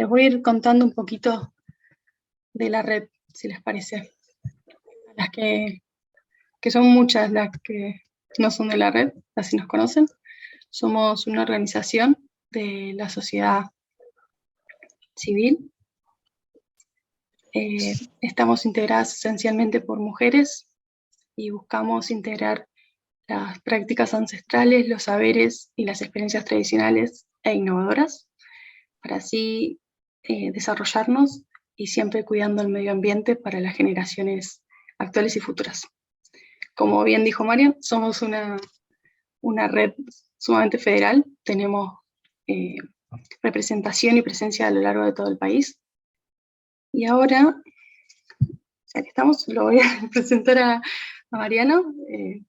Les voy a ir contando un poquito de la red, si les parece. Las que son muchas las que no son de la red, así nos conocen. Somos una organización de la sociedad civil. Estamos integradas esencialmente por mujeres y buscamos integrar las prácticas ancestrales, los saberes y las experiencias tradicionales e innovadoras para así desarrollarnos y siempre cuidando el medio ambiente para las generaciones actuales y futuras. Como bien dijo Marian, somos una red sumamente federal, tenemos representación y presencia a lo largo de todo el país. Y ahora, ya que estamos, lo voy a presentar a Mariano,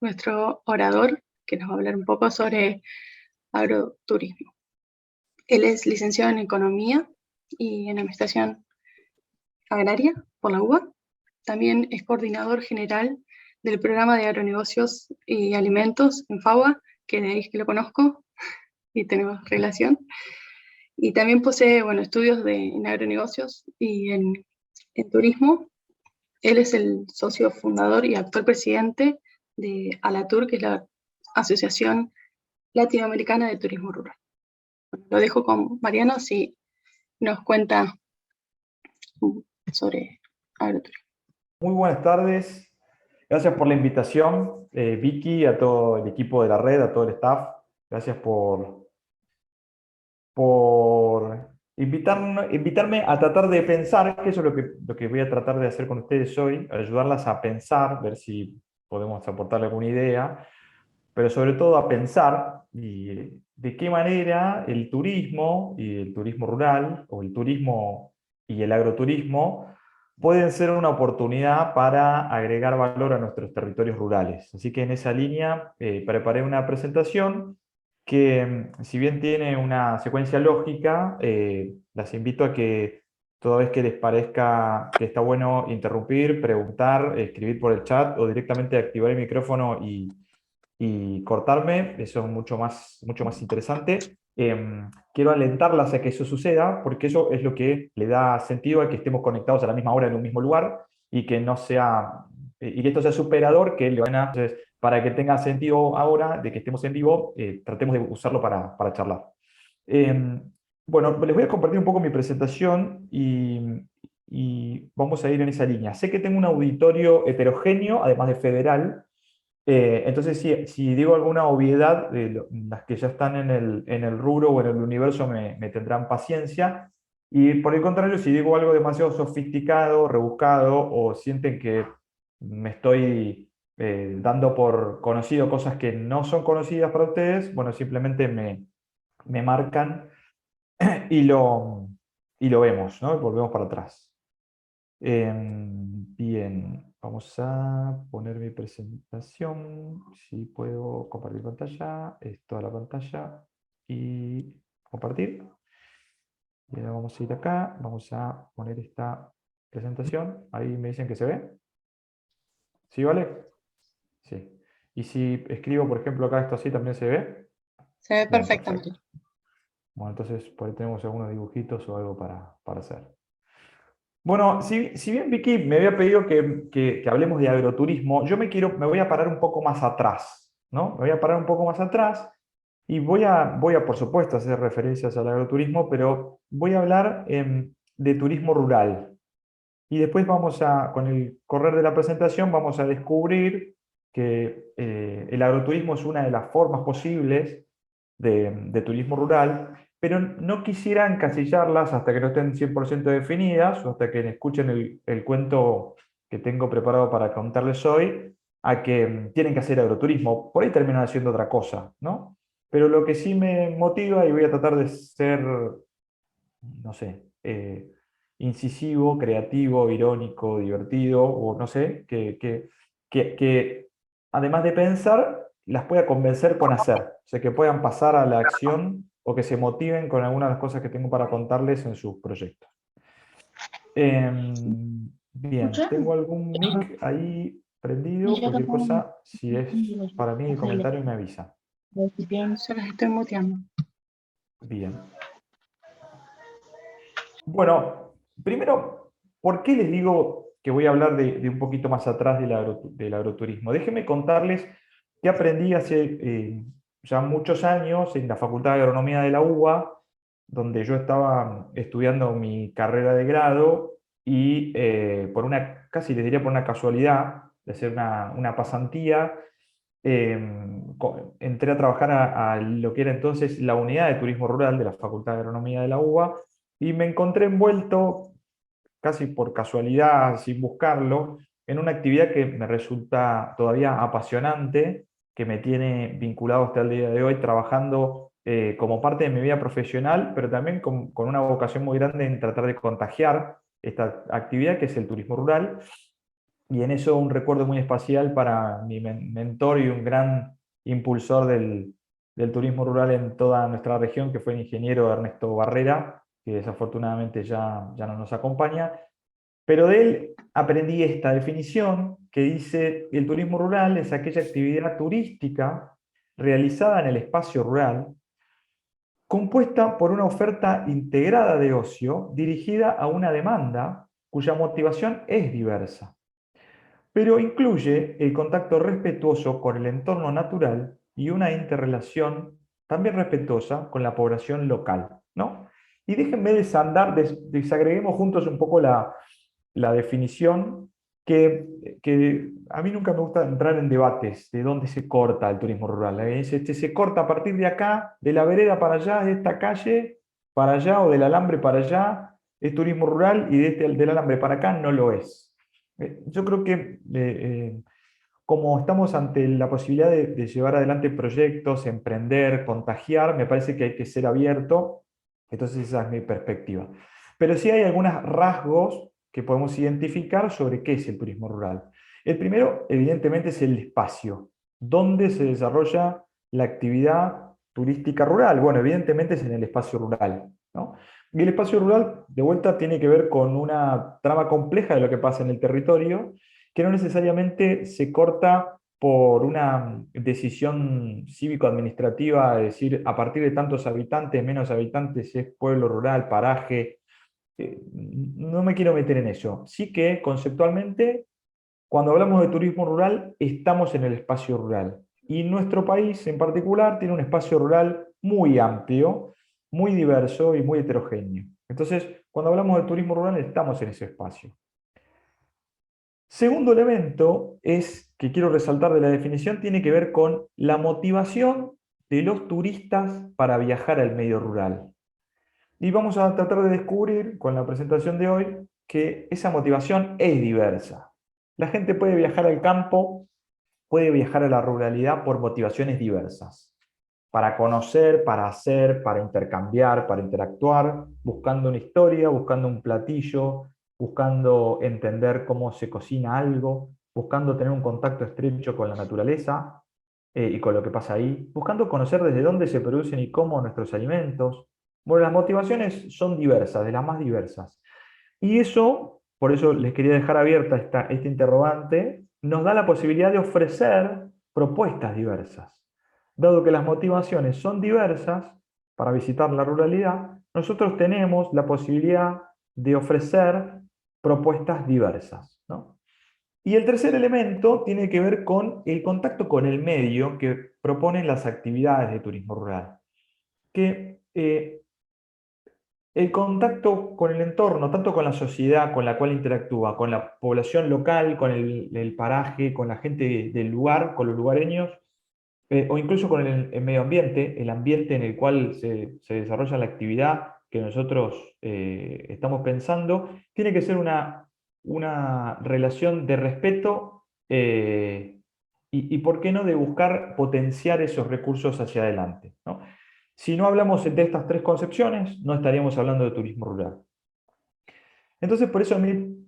nuestro orador, que nos va a hablar un poco sobre agroturismo. Él es licenciado en Economía y en Administración Agraria por la UBA. También es coordinador general del programa de agronegocios y alimentos en FAUA, que de ahí es que lo conozco y tenemos relación. Y también posee estudios en agronegocios y en turismo. Él es el socio fundador y actual presidente de ALATUR, que es la Asociación Latinoamericana de Turismo Rural. Lo dejo con Mariano, si nos cuenta sobre agroturismo. Muy buenas tardes. Gracias por la invitación, Vicky, a todo el equipo de la red, a todo el staff. Gracias por invitarme a tratar de pensar, que eso es lo que voy a tratar de hacer con ustedes hoy, ayudarlas a pensar, ver si podemos aportarle alguna idea, pero sobre todo a pensar de qué manera el turismo y el turismo rural, o el turismo y el agroturismo, pueden ser una oportunidad para agregar valor a nuestros territorios rurales. Así que en esa línea preparé una presentación que, si bien tiene una secuencia lógica, las invito a que toda vez que les parezca que está bueno interrumpir, preguntar, escribir por el chat o directamente activar el micrófono y cortarme, eso es mucho más interesante. Quiero alentarlas a que eso suceda, porque eso es lo que le da sentido a que estemos conectados a la misma hora en un mismo lugar, y que no sea, y que esto sea superador, que le van a... Entonces, para que tenga sentido ahora de que estemos en vivo, tratemos de usarlo para charlar. Bueno, les voy a compartir un poco mi presentación y vamos a ir en esa línea. Sé que tengo un auditorio heterogéneo, además de federal. Entonces, si digo alguna obviedad, las que ya están en el rubro o en el universo me tendrán paciencia. Y por el contrario, si digo algo demasiado sofisticado, rebuscado, o sienten que me estoy dando por conocido cosas que no son conocidas para ustedes, bueno, simplemente me marcan y lo vemos, ¿no? Y volvemos para atrás. Bien, vamos a poner mi presentación. Si puedo compartir pantalla, es toda la pantalla y compartir. Y ahora vamos a ir acá, vamos a poner esta presentación. Ahí me dicen que se ve. ¿Sí, vale? Sí. Y si escribo, por ejemplo, acá esto así, ¿también se ve? Se ve Bien, perfectamente. perfecto. Bueno, entonces por ahí tenemos algunos dibujitos o algo para hacer. Bueno, si bien Vicky me había pedido que hablemos de agroturismo, yo me voy a parar un poco más atrás, ¿no? Me voy a parar un poco más atrás y voy a por supuesto, hacer referencias al agroturismo, pero voy a hablar de turismo rural. Y después con el correr de la presentación, vamos a descubrir que el agroturismo es una de las formas posibles de turismo rural, pero no quisiera encasillarlas hasta que no estén 100% definidas, o hasta que escuchen el cuento que tengo preparado para contarles hoy, a que tienen que hacer agroturismo. Por ahí terminan haciendo otra cosa, ¿no? Pero lo que sí me motiva, y voy a tratar de ser, no sé, incisivo, creativo, irónico, divertido, o no sé, que además de pensar, las pueda convencer con hacer. O sea, que puedan pasar a la acción o que se motiven con algunas de las cosas que tengo para contarles en sus proyectos. Bien, tengo algún mic ahí prendido, cualquier cosa, si es para mí el comentario me avisa. Se las estoy muteando. Bien. Bueno, primero, ¿por qué les digo que voy a hablar de un poquito más atrás del agroturismo? Déjenme contarles que aprendí hace ya muchos años en la Facultad de Agronomía de la UBA, donde yo estaba estudiando mi carrera de grado y casi les diría por una casualidad, de hacer una pasantía, entré a trabajar a lo que era entonces la unidad de turismo rural de la Facultad de Agronomía de la UBA y me encontré envuelto, casi por casualidad, sin buscarlo, en una actividad que me resulta todavía apasionante, que me tiene vinculado hasta el día de hoy, trabajando como parte de mi vida profesional, pero también con una vocación muy grande en tratar de contagiar esta actividad, que es el turismo rural. Y en eso un recuerdo muy especial para mi mentor y un gran impulsor del turismo rural en toda nuestra región, que fue el ingeniero Ernesto Barrera, que desafortunadamente ya no nos acompaña. Pero de él aprendí esta definición que dice: el turismo rural es aquella actividad turística realizada en el espacio rural, compuesta por una oferta integrada de ocio dirigida a una demanda cuya motivación es diversa, pero incluye el contacto respetuoso con el entorno natural y una interrelación también respetuosa con la población local, ¿no? Y déjenme desandar, desagreguemos juntos un poco la definición, que a mí nunca me gusta entrar en debates de dónde se corta el turismo rural. Se corta a partir de acá, de la vereda para allá, de esta calle para allá, o del alambre para allá, es turismo rural, y del alambre para acá no lo es. Yo creo que como estamos ante la posibilidad de llevar adelante proyectos, emprender, contagiar, me parece que hay que ser abierto. Entonces esa es mi perspectiva. Pero sí hay algunos rasgos que podemos identificar sobre qué es el turismo rural. El primero, evidentemente, es el espacio. ¿Dónde se desarrolla la actividad turística rural? Bueno, evidentemente es en el espacio rural, ¿no? Y el espacio rural, de vuelta, tiene que ver con una trama compleja de lo que pasa en el territorio, que no necesariamente se corta por una decisión cívico-administrativa, es decir, a partir de tantos habitantes, menos habitantes es pueblo rural, paraje. No me quiero meter en eso. Sí que conceptualmente, cuando hablamos de turismo rural, estamos en el espacio rural. Y nuestro país en particular tiene un espacio rural muy amplio, muy diverso y muy heterogéneo. Entonces, cuando hablamos de turismo rural, estamos en ese espacio. Segundo elemento es, que quiero resaltar de la definición, tiene que ver con la motivación de los turistas para viajar al medio rural. Y vamos a tratar de descubrir con la presentación de hoy que esa motivación es diversa. La gente puede viajar al campo, puede viajar a la ruralidad por motivaciones diversas. Para conocer, para hacer, para intercambiar, para interactuar, buscando una historia, buscando un platillo, buscando entender cómo se cocina algo, buscando tener un contacto estrecho con la naturaleza y con lo que pasa ahí, buscando conocer desde dónde se producen y cómo nuestros alimentos. Bueno, las motivaciones son diversas, de las más diversas. Y eso, por eso les quería dejar abierta este interrogante, nos da la posibilidad de ofrecer propuestas diversas. Dado que las motivaciones son diversas para visitar la ruralidad, nosotros tenemos la posibilidad de ofrecer propuestas diversas, ¿no? Y el tercer elemento tiene que ver con el contacto con el medio que proponen las actividades de turismo rural. Que el contacto con el entorno, tanto con la sociedad con la cual interactúa, con la población local, con el paraje, con la gente del lugar, con los lugareños, o incluso con el medio ambiente, el ambiente en el cual se desarrolla la actividad que nosotros estamos pensando, tiene que ser una relación de respeto y, ¿por qué no?, de buscar potenciar esos recursos hacia adelante, ¿no? Si no hablamos de estas tres concepciones, no estaríamos hablando de turismo rural. Entonces, por eso a mí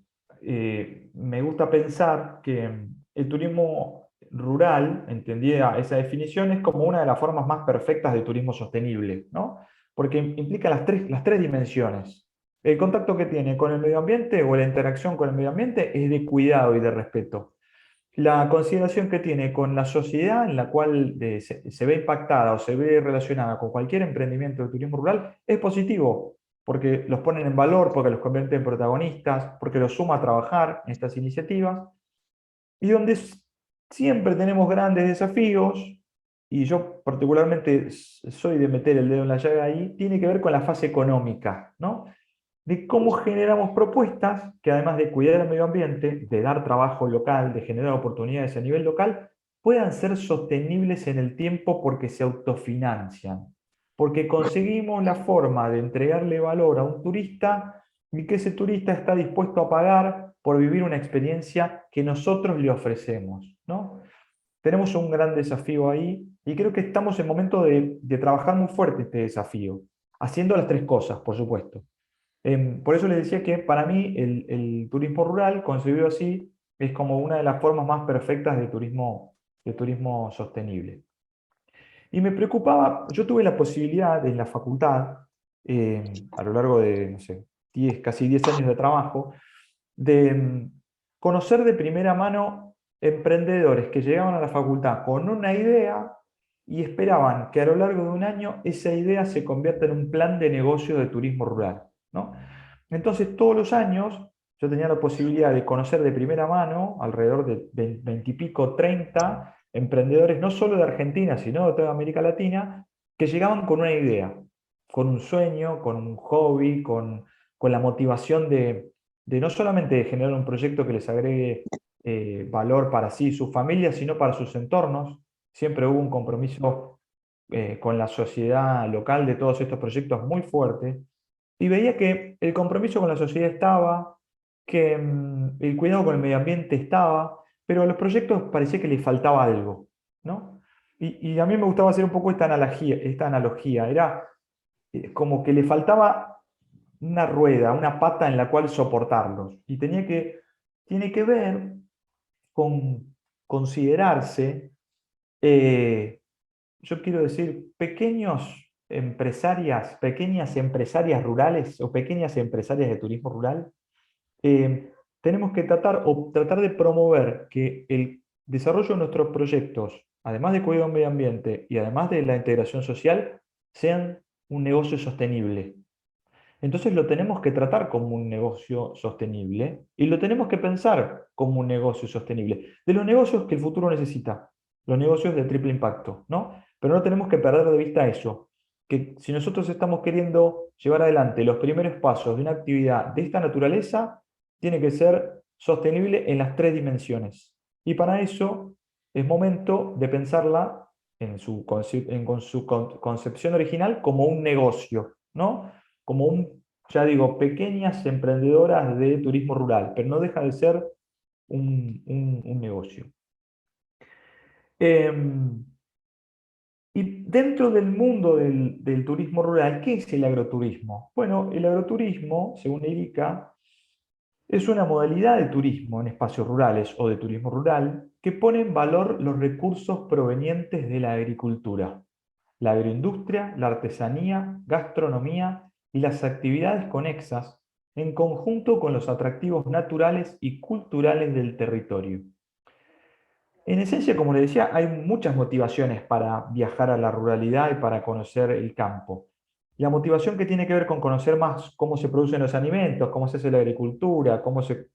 me gusta pensar que el turismo rural, entendida esa definición, es como una de las formas más perfectas de turismo sostenible, ¿no? Porque implica las tres dimensiones. El contacto que tiene con el medio ambiente, o la interacción con el medio ambiente, es de cuidado y de respeto. La consideración que tiene con la sociedad en la cual se ve impactada o se ve relacionada con cualquier emprendimiento de turismo rural es positivo, porque los ponen en valor, porque los convierten en protagonistas, porque los suma a trabajar en estas iniciativas, y donde siempre tenemos grandes desafíos, y yo particularmente soy de meter el dedo en la llaga ahí, tiene que ver con la fase económica, ¿no? De cómo generamos propuestas que, además de cuidar el medio ambiente, de dar trabajo local, de generar oportunidades a nivel local, puedan ser sostenibles en el tiempo porque se autofinancian, porque conseguimos la forma de entregarle valor a un turista y que ese turista está dispuesto a pagar por vivir una experiencia que nosotros le ofrecemos, ¿no? Tenemos un gran desafío ahí y creo que estamos en momento de trabajar muy fuerte este desafío, haciendo las tres cosas, por supuesto. Por eso les decía que para mí el turismo rural, concebido así, es como una de las formas más perfectas de turismo sostenible. Y me preocupaba, yo tuve la posibilidad en la facultad, a lo largo de, no sé, casi 10 años de trabajo, de conocer de primera mano emprendedores que llegaban a la facultad con una idea y esperaban que a lo largo de un año esa idea se convierta en un plan de negocio de turismo rural, ¿no? Entonces, todos los años yo tenía la posibilidad de conocer de primera mano, alrededor de 20 y pico, 30 emprendedores, no solo de Argentina, sino de toda América Latina, que llegaban con una idea, con un sueño, con un hobby, con la motivación de no solamente de generar un proyecto que les agregue valor para sí y sus familias, sino para sus entornos. Siempre hubo un compromiso con la sociedad local de todos estos proyectos muy fuerte, y veía que el compromiso con la sociedad estaba, que el cuidado con el medio ambiente estaba, pero a los proyectos parecía que les faltaba algo, ¿no? Y a mí me gustaba hacer un poco esta analogía. Era como que le faltaba una rueda, una pata en la cual soportarlos. Y tiene que ver con considerarse, yo quiero decir, pequeñas empresarias rurales o pequeñas empresarias de turismo rural. Tenemos que tratar de promover que el desarrollo de nuestros proyectos, además de cuidado del medio ambiente y además de la integración social, sean un negocio sostenible. Entonces lo tenemos que tratar como un negocio sostenible y lo tenemos que pensar como un negocio sostenible. De los negocios que el futuro necesita, los negocios de triple impacto, ¿no? Pero no tenemos que perder de vista eso, que si nosotros estamos queriendo llevar adelante los primeros pasos de una actividad de esta naturaleza, tiene que ser sostenible en las tres dimensiones. Y para eso es momento de pensarla con su concepción original como un negocio, ¿no? Como ya digo, pequeñas emprendedoras de turismo rural, pero no deja de ser un negocio. Y dentro del mundo del turismo rural, ¿qué es el agroturismo? Bueno, el agroturismo, según Erika, es una modalidad de turismo en espacios rurales o de turismo rural que pone en valor los recursos provenientes de la agricultura, la agroindustria, la artesanía, gastronomía y las actividades conexas, en conjunto con los atractivos naturales y culturales del territorio. En esencia, como les decía, hay muchas motivaciones para viajar a la ruralidad y para conocer el campo. La motivación que tiene que ver con conocer más cómo se producen los alimentos, cómo se hace la agricultura, cómo se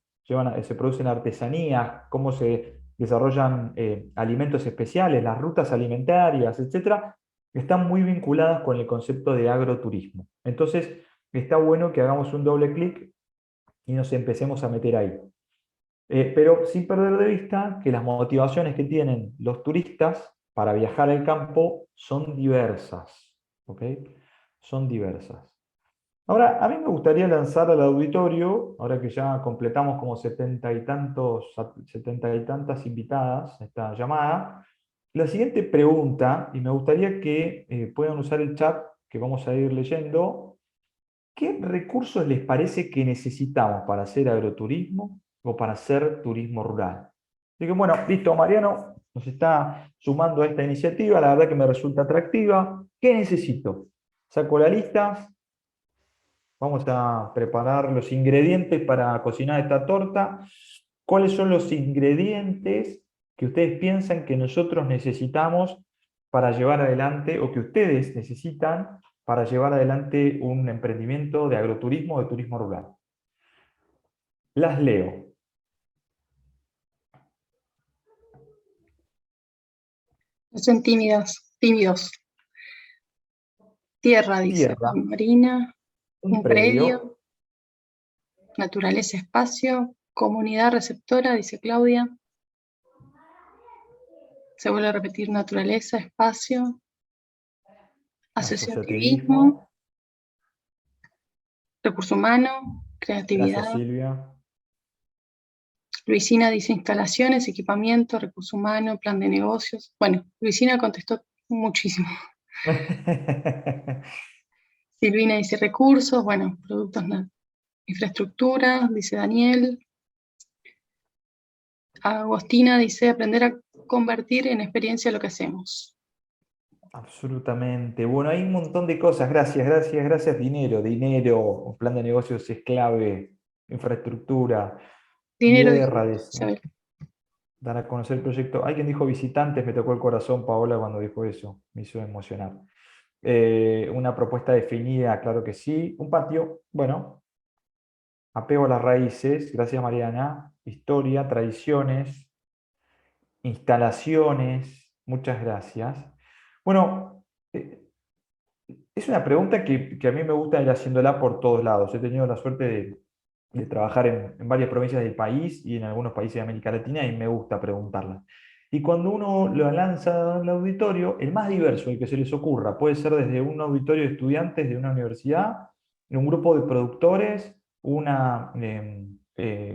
producen artesanías, cómo se desarrollan alimentos especiales, las rutas alimentarias, etcétera, están muy vinculadas con el concepto de agroturismo. Entonces, está bueno que hagamos un doble clic y nos empecemos a meter ahí. Pero sin perder de vista que las motivaciones que tienen los turistas para viajar al campo son diversas, ¿ok? Son diversas. Ahora, a mí me gustaría lanzar al auditorio, ahora que ya completamos como 70 y tantas invitadas esta llamada, la siguiente pregunta, y me gustaría que puedan usar el chat que vamos a ir leyendo. ¿Qué recursos les parece que necesitamos para hacer agroturismo o para hacer turismo rural? Así que bueno, listo, Mariano nos está sumando a esta iniciativa, la verdad que me resulta atractiva. ¿Qué necesito? Saco la lista, vamos a preparar los ingredientes para cocinar esta torta. ¿Cuáles son los ingredientes que ustedes piensan que nosotros necesitamos para llevar adelante o que ustedes necesitan para llevar adelante un emprendimiento de agroturismo o de turismo rural? Las leo. No son tímidos. Tierra, dice Tierra, Juan Marina. un Un predio, predio. Naturaleza, espacio. Comunidad receptora, dice Claudia. Se vuelve a repetir naturaleza, espacio. Asociativismo. asociativismo. Recurso humano. Gracias, Creatividad. Silvia. Luisina dice instalaciones, equipamiento, recurso humano, plan de negocios. Bueno, Luisina contestó muchísimo. Silvina dice recursos, bueno, productos, infraestructura, dice Daniel. Agostina dice aprender a convertir en experiencia lo que hacemos. Absolutamente. Bueno, hay un montón de cosas. Gracias, gracias, gracias. Dinero, un plan de negocios es clave, infraestructura, Dinero, dijo tierra, Isabel. dar a conocer el proyecto. Alguien dijo visitantes, me tocó el corazón, Paola, cuando dijo eso. Me hizo emocionar. Una propuesta definida, claro que sí. Un patio, bueno, apego a las raíces, gracias Mariana. Historia, tradiciones, instalaciones, muchas gracias. Bueno, es una pregunta que a mí me gusta ir haciéndola por todos lados. He tenido la suerte de trabajar en varias provincias del país y en algunos países de América Latina y me gusta preguntarla. Y cuando uno lo lanza al auditorio, el más diverso, el que se les ocurra, puede ser desde un auditorio de estudiantes de una universidad, un grupo de productores, una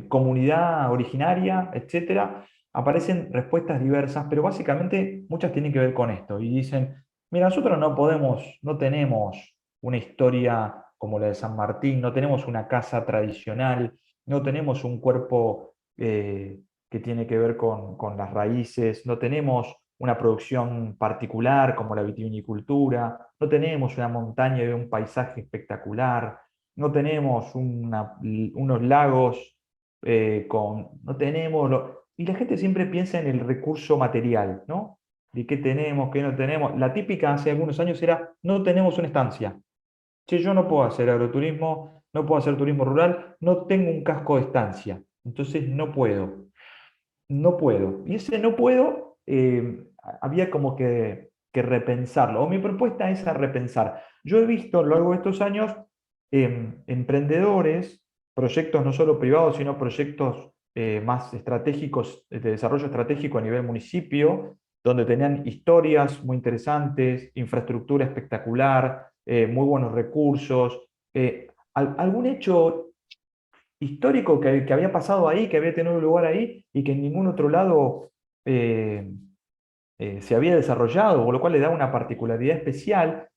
comunidad originaria, etcétera. Aparecen respuestas diversas, pero básicamente muchas tienen que ver con esto. Y dicen, mira, nosotros no tenemos una historia como la de San Martín, no tenemos una casa tradicional, no tenemos un cuerpo que tiene que ver con las raíces, no tenemos una producción particular como la vitivinicultura, no tenemos una montaña y un paisaje espectacular, no tenemos unos lagos no tenemos... Y la gente siempre piensa en el recurso material, ¿no? De qué tenemos, qué no tenemos. La típica hace algunos años era, no tenemos una estancia. Che, yo no puedo hacer agroturismo, no puedo hacer turismo rural, no tengo un casco de estancia. Entonces no puedo, no puedo. Y ese no puedo, había como que repensarlo. O mi propuesta es a repensar. Yo he visto a lo largo de estos años emprendedores, proyectos no solo privados, sino proyectos más estratégicos, de desarrollo estratégico a nivel municipio, donde tenían historias muy interesantes, infraestructura espectacular, muy buenos recursos, algún hecho histórico que había pasado ahí, que había tenido lugar ahí y que en ningún otro lado eh, se había desarrollado, con lo cual le da una particularidad especial.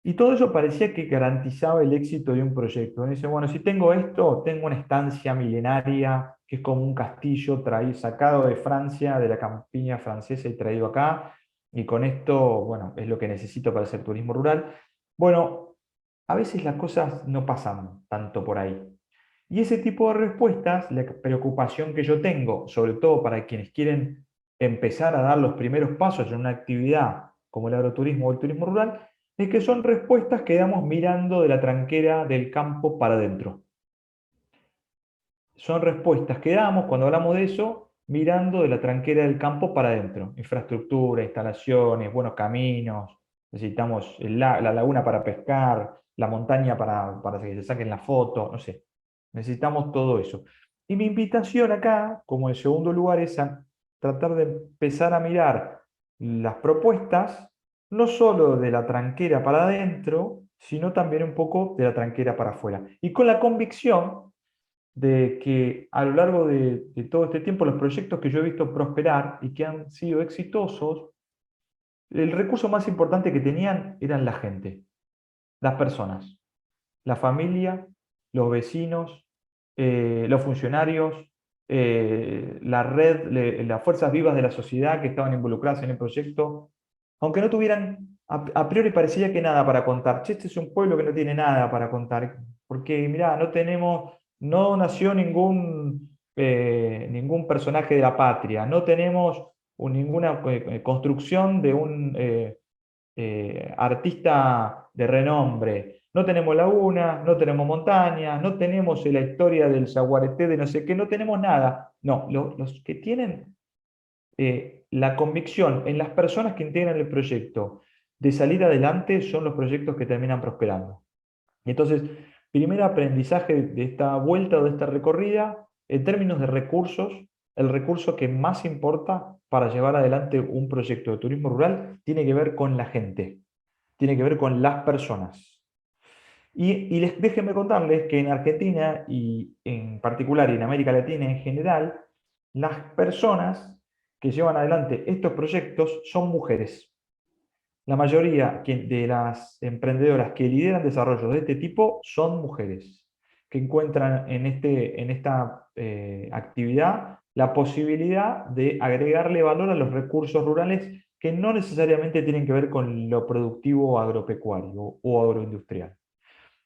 Y todo eso parecía que garantizaba el éxito de un proyecto. Uno dice, bueno, si tengo esto, tengo una estancia milenaria, que es como un castillo traído, sacado de Francia, de la campiña francesa y traído acá, y con esto, bueno, es lo que necesito para hacer turismo rural. Bueno, a veces las cosas no pasan tanto por ahí. Y ese tipo de respuestas, la preocupación que yo tengo, sobre todo para quienes quieren empezar a dar los primeros pasos en una actividad como el agroturismo o el turismo rural, es que son respuestas que damos mirando de la tranquera del campo para adentro. Son respuestas que damos cuando hablamos de eso, mirando de la tranquera del campo para adentro. Infraestructura, instalaciones, buenos caminos, necesitamos la laguna para pescar, la montaña para que se saquen la foto, no sé. Necesitamos todo eso. Y mi invitación acá, como en segundo lugar, es a tratar de empezar a mirar las propuestas, no solo de la tranquera para adentro, sino también un poco de la tranquera para afuera. Y con la convicción de que a lo largo de todo este tiempo los proyectos que yo he visto prosperar y que han sido exitosos, el recurso más importante que tenían eran la gente, las personas, la familia, los vecinos, los funcionarios, la red, las fuerzas vivas de la sociedad que estaban involucradas en el proyecto, aunque no tuvieran, a priori parecía que nada para contar. Che, este es un pueblo que no tiene nada para contar, porque mirá, no nació ningún personaje de la patria, no tenemos ninguna construcción artista de renombre, no tenemos laguna, no tenemos montañas, no tenemos la historia del jaguarete de no sé qué, no tenemos nada. No, los que tienen la convicción en las personas que integran el proyecto de salir adelante son los proyectos que terminan prosperando. Y entonces, primer aprendizaje de esta vuelta o de esta recorrida, en términos de recursos, el recurso que más importa para llevar adelante un proyecto de turismo rural tiene que ver con la gente, tiene que ver con las personas. Y déjenme contarles que en Argentina y en particular y en América Latina en general, las personas que llevan adelante estos proyectos son mujeres. La mayoría de las emprendedoras que lideran desarrollos de este tipo son mujeres, que encuentran en esta actividad la posibilidad de agregarle valor a los recursos rurales que no necesariamente tienen que ver con lo productivo agropecuario o agroindustrial.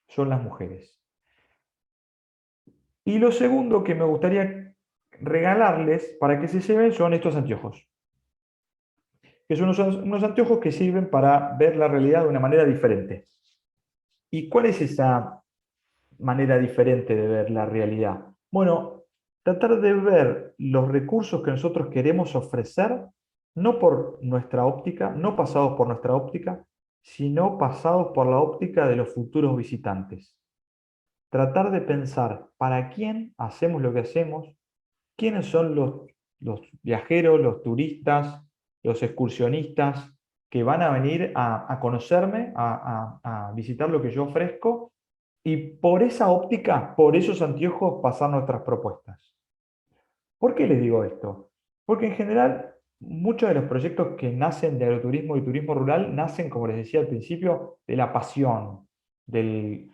Son las mujeres. Y lo segundo que me gustaría regalarles para que se lleven son estos anteojos, que son unos anteojos que sirven para ver la realidad de una manera diferente. ¿Y cuál es esa manera diferente de ver la realidad? Bueno, tratar de ver los recursos que nosotros queremos ofrecer, no por nuestra óptica, no pasados por nuestra óptica, sino pasados por la óptica de los futuros visitantes. Tratar de pensar para quién hacemos lo que hacemos, quiénes son los viajeros, los turistas, los excursionistas que van a venir a conocerme, a visitar lo que yo ofrezco, y por esa óptica, por esos anteojos, pasar nuestras propuestas. ¿Por qué les digo esto? Porque en general, muchos de los proyectos que nacen de agroturismo y turismo rural nacen, como les decía al principio, de la pasión, del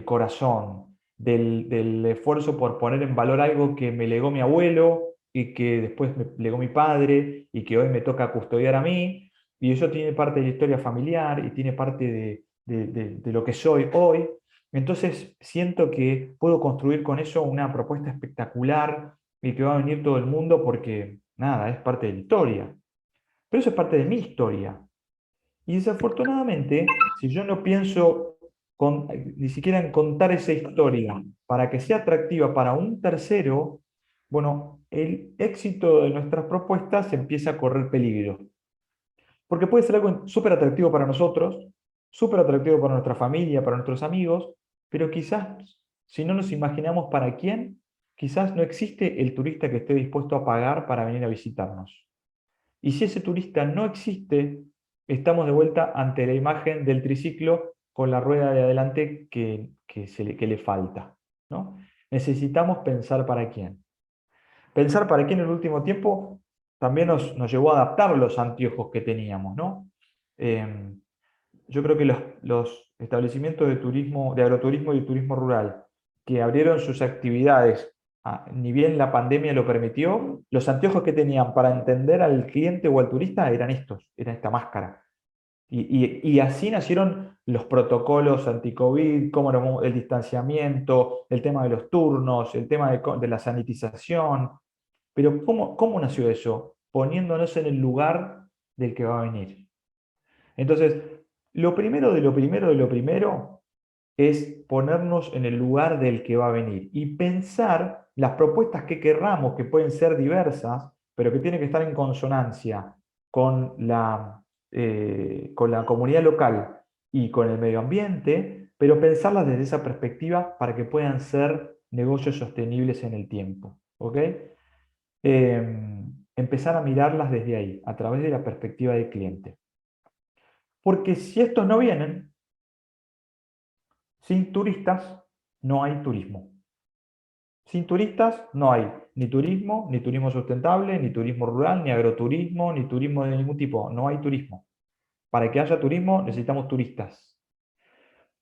corazón, del esfuerzo por poner en valor algo que me legó mi abuelo y que después me legó mi padre y que hoy me toca custodiar a mí. Y eso tiene parte de la historia familiar y tiene parte de lo que soy hoy. Entonces siento que puedo construir con eso una propuesta espectacular y que va a venir todo el mundo porque, nada, es parte de la historia. Pero eso es parte de mi historia. Y desafortunadamente, si yo no pienso ni siquiera en contar esa historia para que sea atractiva para un tercero, bueno, el éxito de nuestras propuestas empieza a correr peligro. Porque puede ser algo súper atractivo para nosotros, súper atractivo para nuestra familia, para nuestros amigos, pero quizás, si no nos imaginamos para quién, quizás no existe el turista que esté dispuesto a pagar para venir a visitarnos. Y si ese turista no existe, estamos de vuelta ante la imagen del triciclo con la rueda de adelante que le falta, ¿no? Necesitamos pensar para quién. Pensar para quién en el último tiempo también nos llevó a adaptar los anteojos que teníamos, ¿no? Yo creo que los establecimientos de turismo, de agroturismo y de turismo rural que abrieron sus actividades, ni bien la pandemia lo permitió, los anteojos que tenían para entender al cliente o al turista eran estos, era esta máscara. Y así nacieron los protocolos anti-COVID, como el distanciamiento, el tema de los turnos, el tema de la sanitización. Pero ¿cómo nació eso? Poniéndonos en el lugar del que va a venir. Entonces, lo primero de lo primero de lo primero es ponernos en el lugar del que va a venir y pensar las propuestas que querramos, que pueden ser diversas, pero que tienen que estar en consonancia con la comunidad local y con el medio ambiente, pero pensarlas desde esa perspectiva para que puedan ser negocios sostenibles en el tiempo. ¿Ok? Empezar a mirarlas desde ahí, a través de la perspectiva del cliente. Porque si estos no vienen, sin turistas no hay turismo. Sin turistas no hay ni turismo sustentable, ni turismo rural, ni agroturismo, ni turismo de ningún tipo. No hay turismo. Para que haya turismo necesitamos turistas.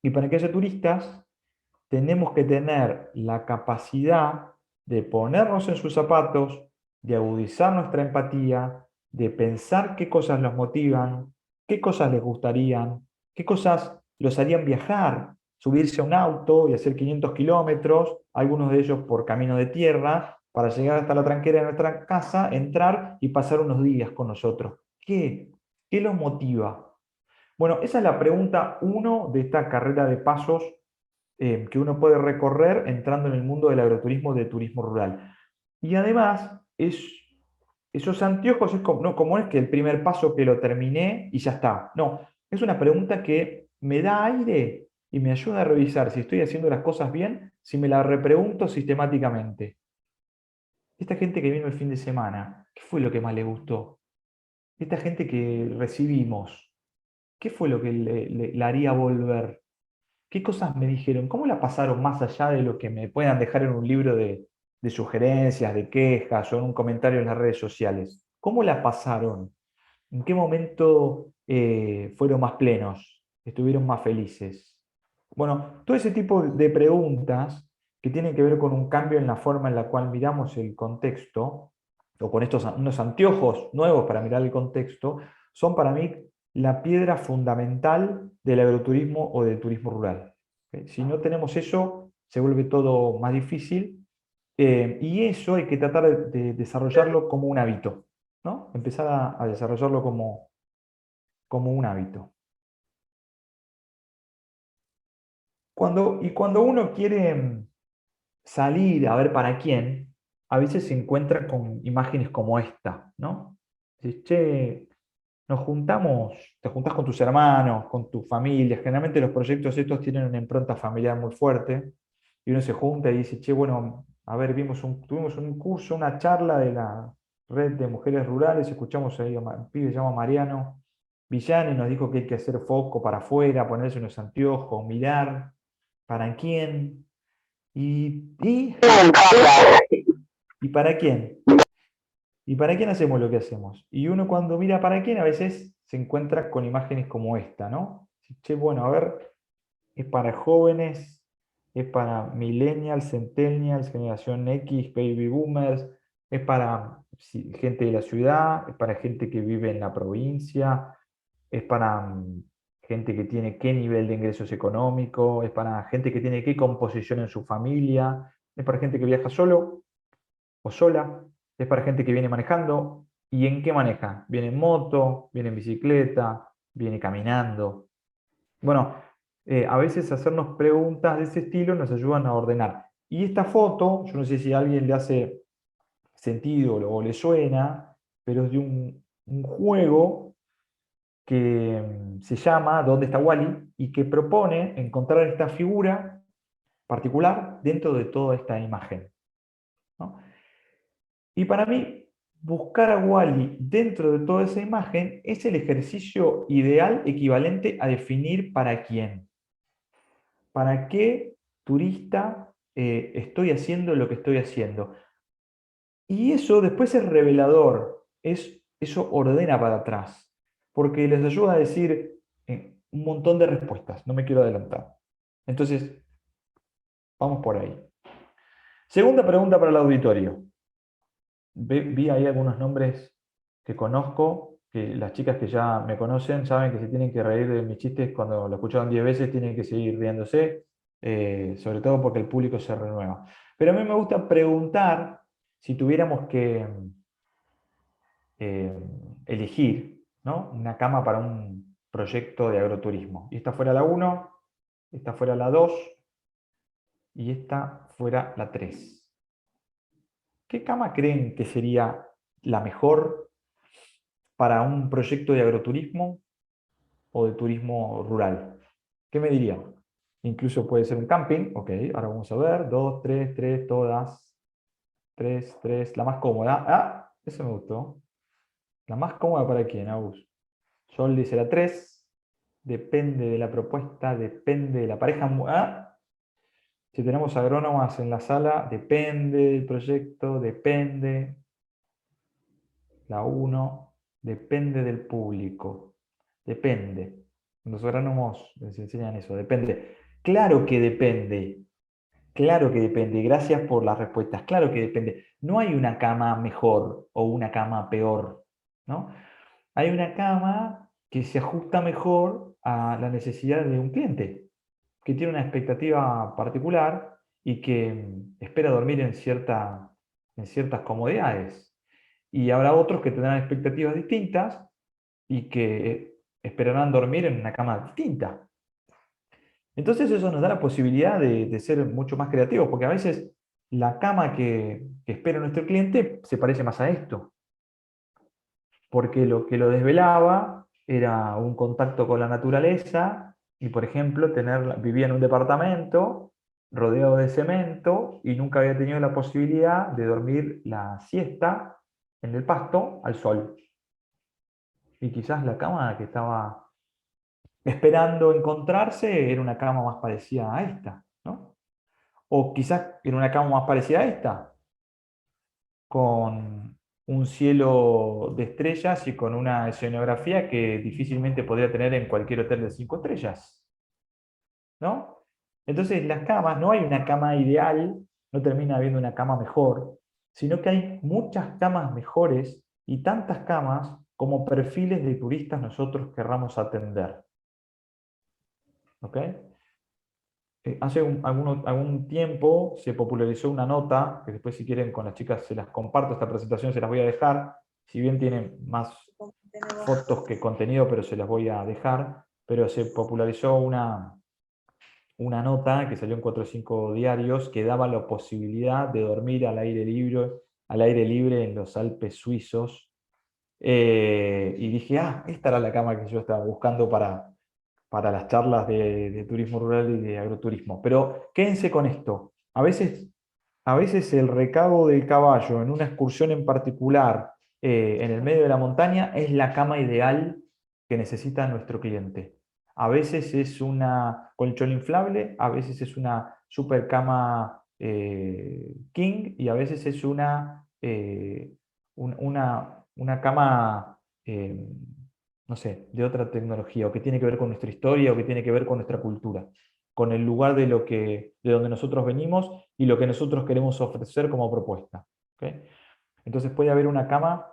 Y para que haya turistas tenemos que tener la capacidad de ponernos en sus zapatos, de agudizar nuestra empatía, de pensar qué cosas los motivan, qué cosas les gustarían, qué cosas los harían viajar, subirse a un auto y hacer 500 kilómetros, algunos de ellos por camino de tierra, para llegar hasta la tranquera de nuestra casa, entrar y pasar unos días con nosotros. ¿Qué? ¿Qué los motiva? Bueno, esa es la pregunta uno de esta carrera de pasos que uno puede recorrer entrando en el mundo del agroturismo, de turismo rural. Y además, esos anteojos es como, no, como es que el primer paso que lo terminé y ya está. No, es una pregunta que me da aire y me ayuda a revisar si estoy haciendo las cosas bien, si me la repregunto sistemáticamente. Esta gente que vino el fin de semana, ¿qué fue lo que más le gustó? Esta gente que recibimos, ¿qué fue lo que la haría volver? ¿Qué cosas me dijeron? ¿Cómo la pasaron más allá de lo que me puedan dejar en un libro de sugerencias, de quejas o en un comentario en las redes sociales? ¿Cómo la pasaron? ¿En qué momento fueron más plenos? ¿Estuvieron más felices? Bueno, todo ese tipo de preguntas que tienen que ver con un cambio en la forma en la cual miramos el contexto, o con estos unos anteojos nuevos para mirar el contexto, son para mí la piedra fundamental del agroturismo o del turismo rural. Si no tenemos eso, se vuelve todo más difícil, y eso hay que tratar de desarrollarlo como un hábito, ¿no? Empezar a desarrollarlo como un hábito. Cuando uno quiere salir a ver para quién, a veces se encuentra con imágenes como esta, ¿no? Dices, che, nos juntamos, te juntás con tus hermanos, con tu familia. Generalmente los proyectos estos tienen una impronta familiar muy fuerte, y uno se junta y dice, che, bueno, a ver, tuvimos un curso, una charla de la red de mujeres rurales, escuchamos ahí a un pibe que se llama Mariano Villani, nos dijo que hay que hacer foco para afuera, ponerse unos anteojos, mirar para quién, y para quién. ¿Y para quién hacemos lo que hacemos? Y uno cuando mira para quién a veces se encuentra con imágenes como esta, ¿no? Che, bueno, a ver, es para jóvenes, es para millennials, centennials, generación X, baby boomers, es para gente de la ciudad, es para gente que vive en la provincia, es para gente que tiene qué nivel de ingresos económicos, es para gente que tiene qué composición en su familia, es para gente que viaja solo o sola, es para gente que viene manejando. ¿Y en qué maneja? Viene en moto, viene en bicicleta, viene caminando. Bueno, a veces hacernos preguntas de ese estilo nos ayudan a ordenar. Y esta foto, yo no sé si a alguien le hace sentido o le suena, pero es de un juego que se llama ¿Dónde está Wally? Y que propone encontrar esta figura particular dentro de toda esta imagen, ¿no? Y para mí, buscar a Wally dentro de toda esa imagen es el ejercicio ideal equivalente a definir para quién. ¿Para qué turista estoy haciendo lo que estoy haciendo? Y eso después es revelador, eso ordena para atrás, porque les ayuda a decir un montón de respuestas, no me quiero adelantar. Entonces, vamos por ahí. Segunda pregunta para el auditorio. Vi ahí algunos nombres que conozco, que las chicas que ya me conocen saben que se tienen que reír de mis chistes cuando lo escucharon 10 veces, tienen que seguir riéndose, sobre todo porque el público se renueva. Pero a mí me gusta preguntar si tuviéramos que eh, elegir, ¿no?, una cama para un proyecto de agroturismo. Y esta fuera la uno, esta fuera la 2 y esta fuera la 3. ¿Qué cama creen que sería la mejor para un proyecto de agroturismo o de turismo rural? ¿Qué me dirían? Incluso puede ser un camping. Ok, ahora vamos a ver. 2, 3, 3, todas. 3, 3, la más cómoda. Ah, eso me gustó. ¿La más cómoda para quién, Agus? Sol dice la 3. Depende de la propuesta, depende de la pareja. Ah, si tenemos agrónomas en la sala, depende del proyecto, depende. La uno, depende del público. Depende. Los agrónomos les enseñan eso, depende. Claro que depende. Claro que depende. Gracias por las respuestas. Claro que depende. No hay una cama mejor o una cama peor, ¿no? Hay una cama que se ajusta mejor a la necesidad de un cliente, que tiene una expectativa particular y que espera dormir en ciertas comodidades. Y habrá otros que tendrán expectativas distintas y que esperarán dormir en una cama distinta. Entonces eso nos da la posibilidad de ser mucho más creativos, porque a veces la cama que espera nuestro cliente se parece más a esto, porque lo que lo desvelaba era un contacto con la naturaleza y, por ejemplo, vivía en un departamento rodeado de cemento y nunca había tenido la posibilidad de dormir la siesta en el pasto al sol. Y quizás la cama que estaba esperando encontrarse era una cama más parecida a esta, ¿no? O quizás era una cama más parecida a esta, con un cielo de estrellas y con una escenografía que difícilmente podría tener en cualquier hotel de 5 estrellas, ¿no? Entonces las camas, no hay una cama ideal, no termina habiendo una cama mejor, sino que hay muchas camas mejores y tantas camas como perfiles de turistas nosotros querramos atender. ¿Ok? Hace algún tiempo se popularizó una nota, que después si quieren con las chicas se las comparto, esta presentación se las voy a dejar, si bien tienen más fotos que contenido, pero se las voy a dejar, pero se popularizó una nota que salió en 4 o 5 diarios que daba la posibilidad de dormir al aire libre en los Alpes suizos. Y dije, esta era la cama que yo estaba buscando para las charlas de turismo rural y de agroturismo. Pero quédense con esto. A veces el recado del caballo en una excursión en particular en el medio de la montaña es la cama ideal que necesita nuestro cliente. A veces es una colchón inflable, a veces es una super cama king y a veces es una cama no sé, de otra tecnología, o que tiene que ver con nuestra historia, o que tiene que ver con nuestra cultura, con el lugar de donde nosotros venimos y lo que nosotros queremos ofrecer como propuesta. ¿Okay? Entonces puede haber una cama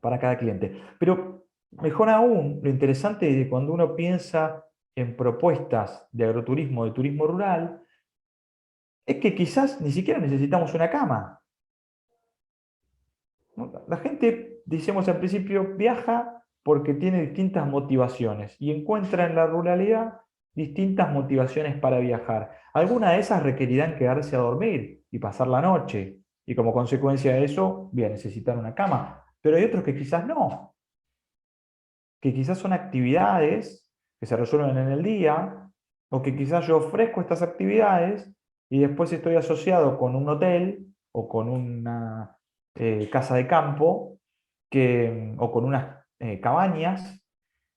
para cada cliente. Pero mejor aún, lo interesante de cuando uno piensa en propuestas de agroturismo, de turismo rural, es que quizás ni siquiera necesitamos una cama. La gente, decíamos al principio, viaja porque tiene distintas motivaciones y encuentra en la ruralidad distintas motivaciones para viajar. Algunas de esas requerirán quedarse a dormir y pasar la noche, y como consecuencia de eso, voy a necesitar una cama. Pero hay otros que quizás no, que quizás son actividades que se resuelven en el día, o que quizás yo ofrezco estas actividades y después estoy asociado con un hotel o con una casa de campo o con unas cabañas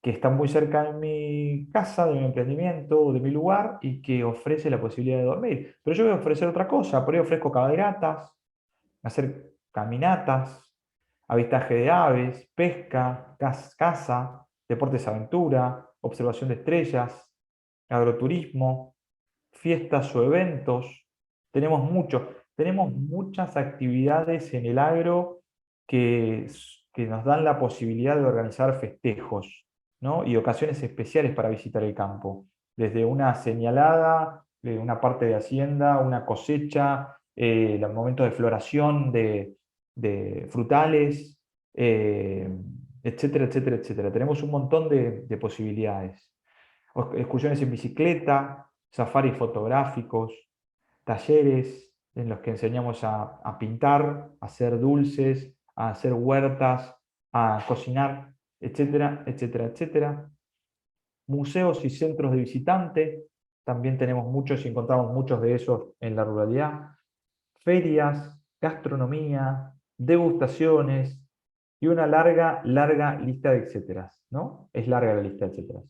que están muy cerca de mi casa, de mi emprendimiento o de mi lugar y que ofrece la posibilidad de dormir. Pero yo voy a ofrecer otra cosa, por ahí ofrezco cabalgatas, hacer caminatas, avistaje de aves, pesca, caza, deportes aventura, observación de estrellas, agroturismo, fiestas o eventos. Tenemos muchas actividades en el agro que nos dan la posibilidad de organizar festejos, ¿no? Y ocasiones especiales para visitar el campo. Desde una señalada, de una parte de hacienda, una cosecha, los momentos de floración de frutales, eh, etcétera, etcétera, etcétera. Tenemos un montón de posibilidades. Excursiones en bicicleta, safaris fotográficos, talleres en los que enseñamos a pintar, a hacer dulces, a hacer huertas, a cocinar, etcétera, etcétera, etcétera. Museos y centros de visitante, también tenemos muchos y encontramos muchos de esos en la ruralidad. Ferias, gastronomía, degustaciones y una larga, larga lista de etcéteras, ¿no? Es larga la lista de etcéteras.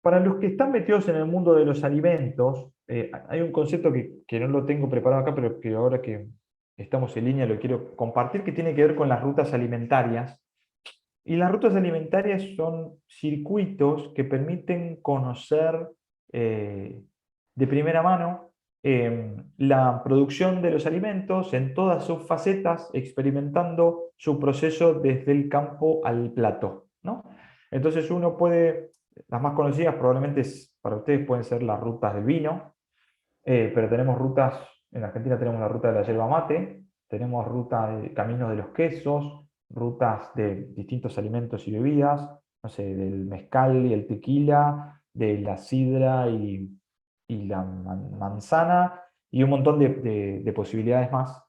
Para los que están metidos en el mundo de los alimentos, hay un concepto que no lo tengo preparado acá, pero que ahora que estamos en línea lo quiero compartir, que tiene que ver con las rutas alimentarias. Y las rutas alimentarias son circuitos que permiten conocer de primera mano la producción de los alimentos en todas sus facetas, experimentando su proceso desde el campo al plato, ¿no? Entonces uno puede, las más conocidas probablemente para ustedes pueden ser las rutas del vino, pero tenemos rutas, en Argentina tenemos la ruta de la yerba mate, tenemos ruta de caminos de los quesos, rutas de distintos alimentos y bebidas, no sé, del mezcal y el tequila, de la sidra y la manzana, y un montón de posibilidades más,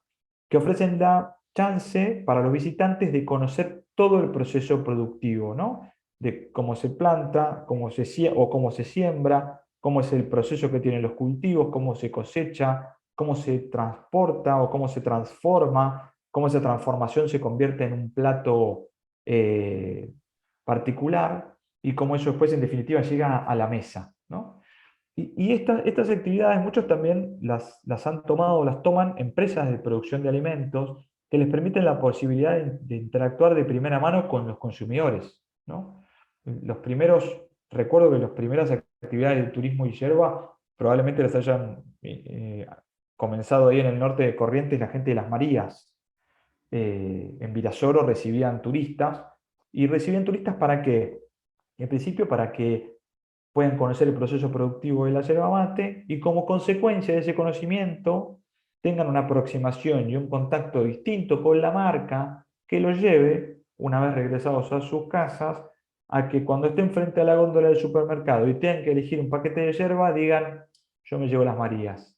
que ofrecen la chance para los visitantes de conocer todo el proceso productivo, ¿no? De cómo se planta, cómo se siembra, cómo es el proceso que tienen los cultivos, cómo se cosecha, cómo se transporta o cómo se transforma, cómo esa transformación se convierte en un plato particular y cómo eso después en definitiva llega a la mesa, ¿no? Y estas actividades muchos también las han tomado o las toman empresas de producción de alimentos que les permiten la posibilidad de interactuar de primera mano con los consumidores, ¿no? Recuerdo que las primeras actividades de turismo y yerba probablemente las hayan comenzado ahí en el norte de Corrientes la gente de las Marías. En Virasoro recibían turistas, y recibían turistas ¿para qué? En principio para que puedan conocer el proceso productivo de la yerba mate y como consecuencia de ese conocimiento tengan una aproximación y un contacto distinto con la marca que los lleve, una vez regresados a sus casas, a que cuando estén frente a la góndola del supermercado y tengan que elegir un paquete de yerba, digan, yo me llevo las Marías.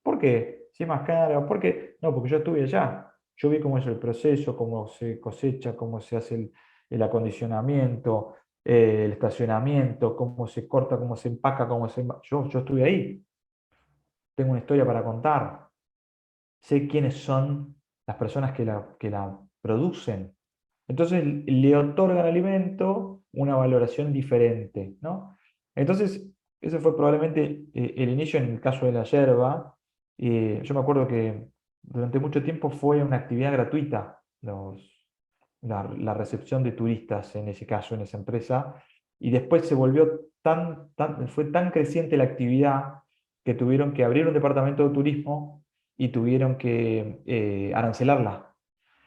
¿Por qué? Si es más caro, ¿por qué? No, porque yo estuve allá. Yo vi cómo es el proceso, cómo se cosecha, cómo se hace el acondicionamiento, el estacionamiento, cómo se corta, cómo se empaca, yo estuve ahí. Tengo una historia para contar. Sé quiénes son las personas que la producen. Entonces le otorgan al alimento una valoración diferente, ¿no? Entonces, ese fue probablemente el inicio en el caso de la yerba. Yo me acuerdo que durante mucho tiempo fue una actividad gratuita la recepción de turistas en ese caso, en esa empresa, y después se volvió fue tan creciente la actividad que tuvieron que abrir un departamento de turismo y tuvieron que arancelarla.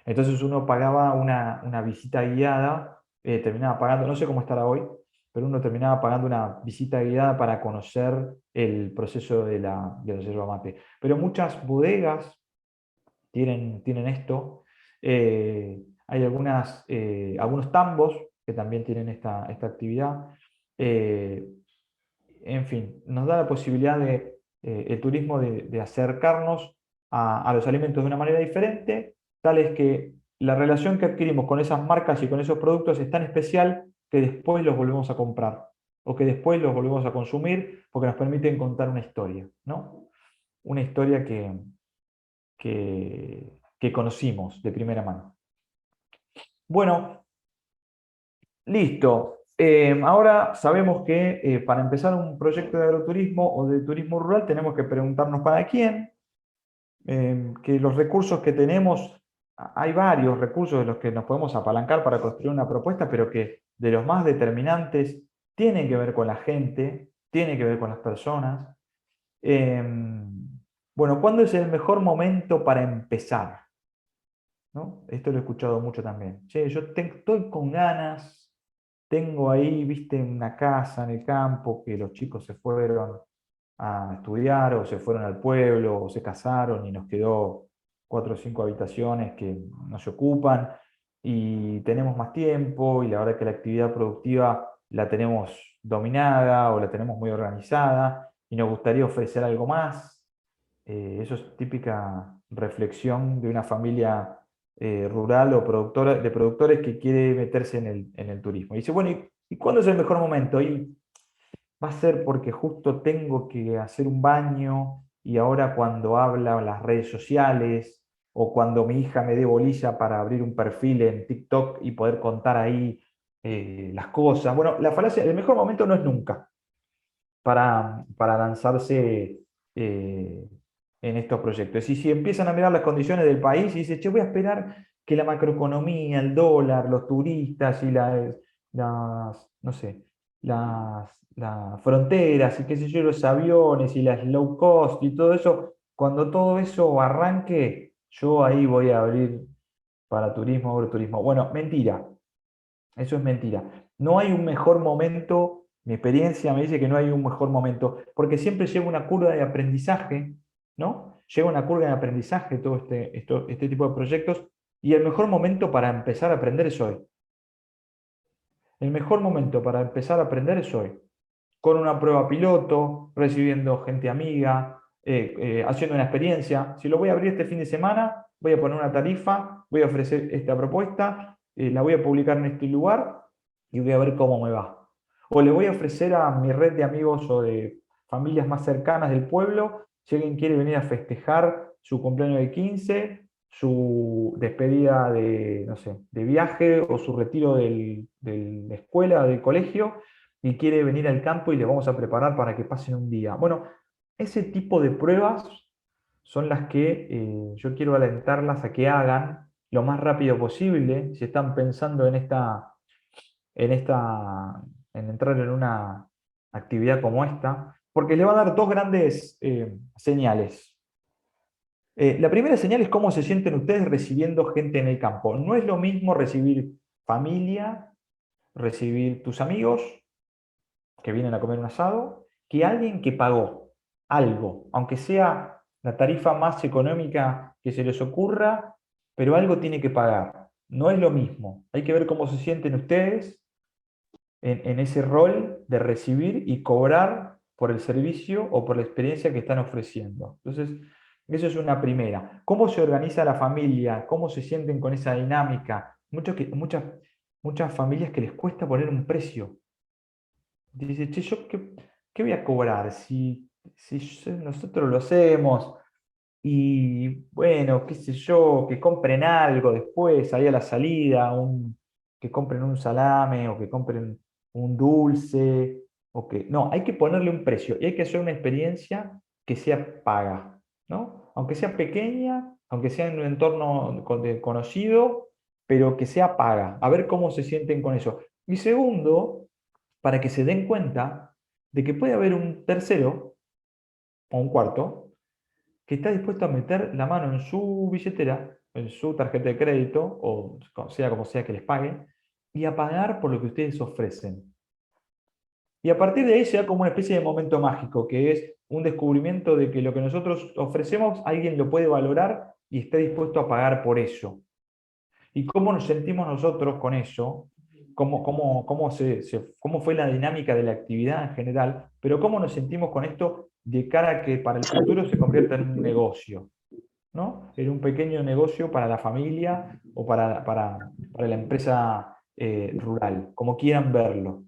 Entonces uno pagaba una visita guiada, terminaba pagando, no sé cómo estará hoy, pero uno terminaba pagando una visita guiada para conocer el proceso de la yerba mate. Pero muchas bodegas tienen esto. Hay algunos tambos que también tienen esta actividad. Eh, en fin, nos da la posibilidad el turismo de acercarnos a los alimentos de una manera diferente, tal es que la relación que adquirimos con esas marcas y con esos productos es tan especial que después los volvemos a comprar o que después los volvemos a consumir porque nos permiten contar una historia, ¿no? Una historia que conocimos de primera mano. Bueno, listo. Ahora sabemos que para empezar un proyecto de agroturismo o de turismo rural tenemos que preguntarnos para quién, que los recursos que tenemos, hay varios recursos de los que nos podemos apalancar para construir una propuesta, pero que de los más determinantes tienen que ver con la gente, tienen que ver con las personas. Bueno, ¿cuándo es el mejor momento para empezar? ¿No? Esto lo he escuchado mucho también. Che, yo estoy con ganas, tengo ahí, viste, una casa en el campo que los chicos se fueron a estudiar o se fueron al pueblo o se casaron y nos quedó 4 o 5 habitaciones que no se ocupan y tenemos más tiempo y la verdad que la actividad productiva la tenemos dominada o la tenemos muy organizada y nos gustaría ofrecer algo más. Eso es típica reflexión de una familia rural o de productores que quiere meterse en el turismo. Y dice, bueno, ¿y cuándo es el mejor momento? Y va a ser porque justo tengo que hacer un baño y ahora cuando habla en las redes sociales o cuando mi hija me dé bolilla para abrir un perfil en TikTok y poder contar ahí las cosas. Bueno, la falacia, el mejor momento no es nunca para lanzarse en estos proyectos. Y si empiezan a mirar las condiciones del país y dicen, che, voy a esperar que la macroeconomía, el dólar, los turistas y no sé, las fronteras y qué sé yo, los aviones y las low cost y todo eso, cuando todo eso arranque, yo ahí voy a abrir para turismo, agroturismo. Bueno, mentira. Eso es mentira. No hay un mejor momento, mi experiencia me dice que no hay un mejor momento, porque siempre llega una curva de aprendizaje, ¿no? Llega una curva de aprendizaje todo este tipo de proyectos, y el mejor momento para empezar a aprender es hoy. El mejor momento para empezar a aprender es hoy, con una prueba piloto, recibiendo gente amiga, haciendo una experiencia. Si lo voy a abrir este fin de semana, voy a poner una tarifa, voy a ofrecer esta propuesta, la voy a publicar en este lugar y voy a ver cómo me va. O le voy a ofrecer a mi red de amigos o de familias más cercanas del pueblo, si alguien quiere venir a festejar su cumpleaños de 15, su despedida de, no sé, de viaje o su retiro de la escuela, del colegio, y quiere venir al campo y le vamos a preparar para que pasen un día. Bueno, ese tipo de pruebas son las que yo quiero alentarlas a que hagan lo más rápido posible, si están pensando en esta, en entrar en una actividad como esta, porque le va a dar dos grandes señales. La primera señal es cómo se sienten ustedes recibiendo gente en el campo. No es lo mismo recibir familia, recibir tus amigos que vienen a comer un asado, que alguien que pagó algo, aunque sea la tarifa más económica que se les ocurra, pero algo tiene que pagar. No es lo mismo. Hay que ver cómo se sienten ustedes en ese rol de recibir y cobrar por el servicio o por la experiencia que están ofreciendo. Entonces, eso es una primera. ¿Cómo se organiza la familia? ¿Cómo se sienten con esa dinámica? Muchas familias que les cuesta poner un precio. Dice, che, ¿yo qué voy a cobrar si nosotros lo hacemos? Y bueno, qué sé yo, que compren algo después, ahí a la salida, que compren un salame o que compren un dulce, o que... No, hay que ponerle un precio y hay que hacer una experiencia que sea paga, ¿no? Aunque sea pequeña, aunque sea en un entorno conocido, pero que sea paga, a ver cómo se sienten con eso. Y segundo, para que se den cuenta de que puede haber un tercero o un cuarto que está dispuesto a meter la mano en su billetera, en su tarjeta de crédito, o sea como sea que les pague, y a pagar por lo que ustedes ofrecen. Y a partir de ahí se da como una especie de momento mágico, que es un descubrimiento de que lo que nosotros ofrecemos, alguien lo puede valorar y está dispuesto a pagar por eso. ¿Y cómo nos sentimos nosotros con eso? ¿Cómo fue la dinámica de la actividad en general? Pero cómo nos sentimos con esto de cara a que para el futuro se convierta en un negocio, ¿no? En un pequeño negocio para la familia o para la empresa rural, como quieran verlo.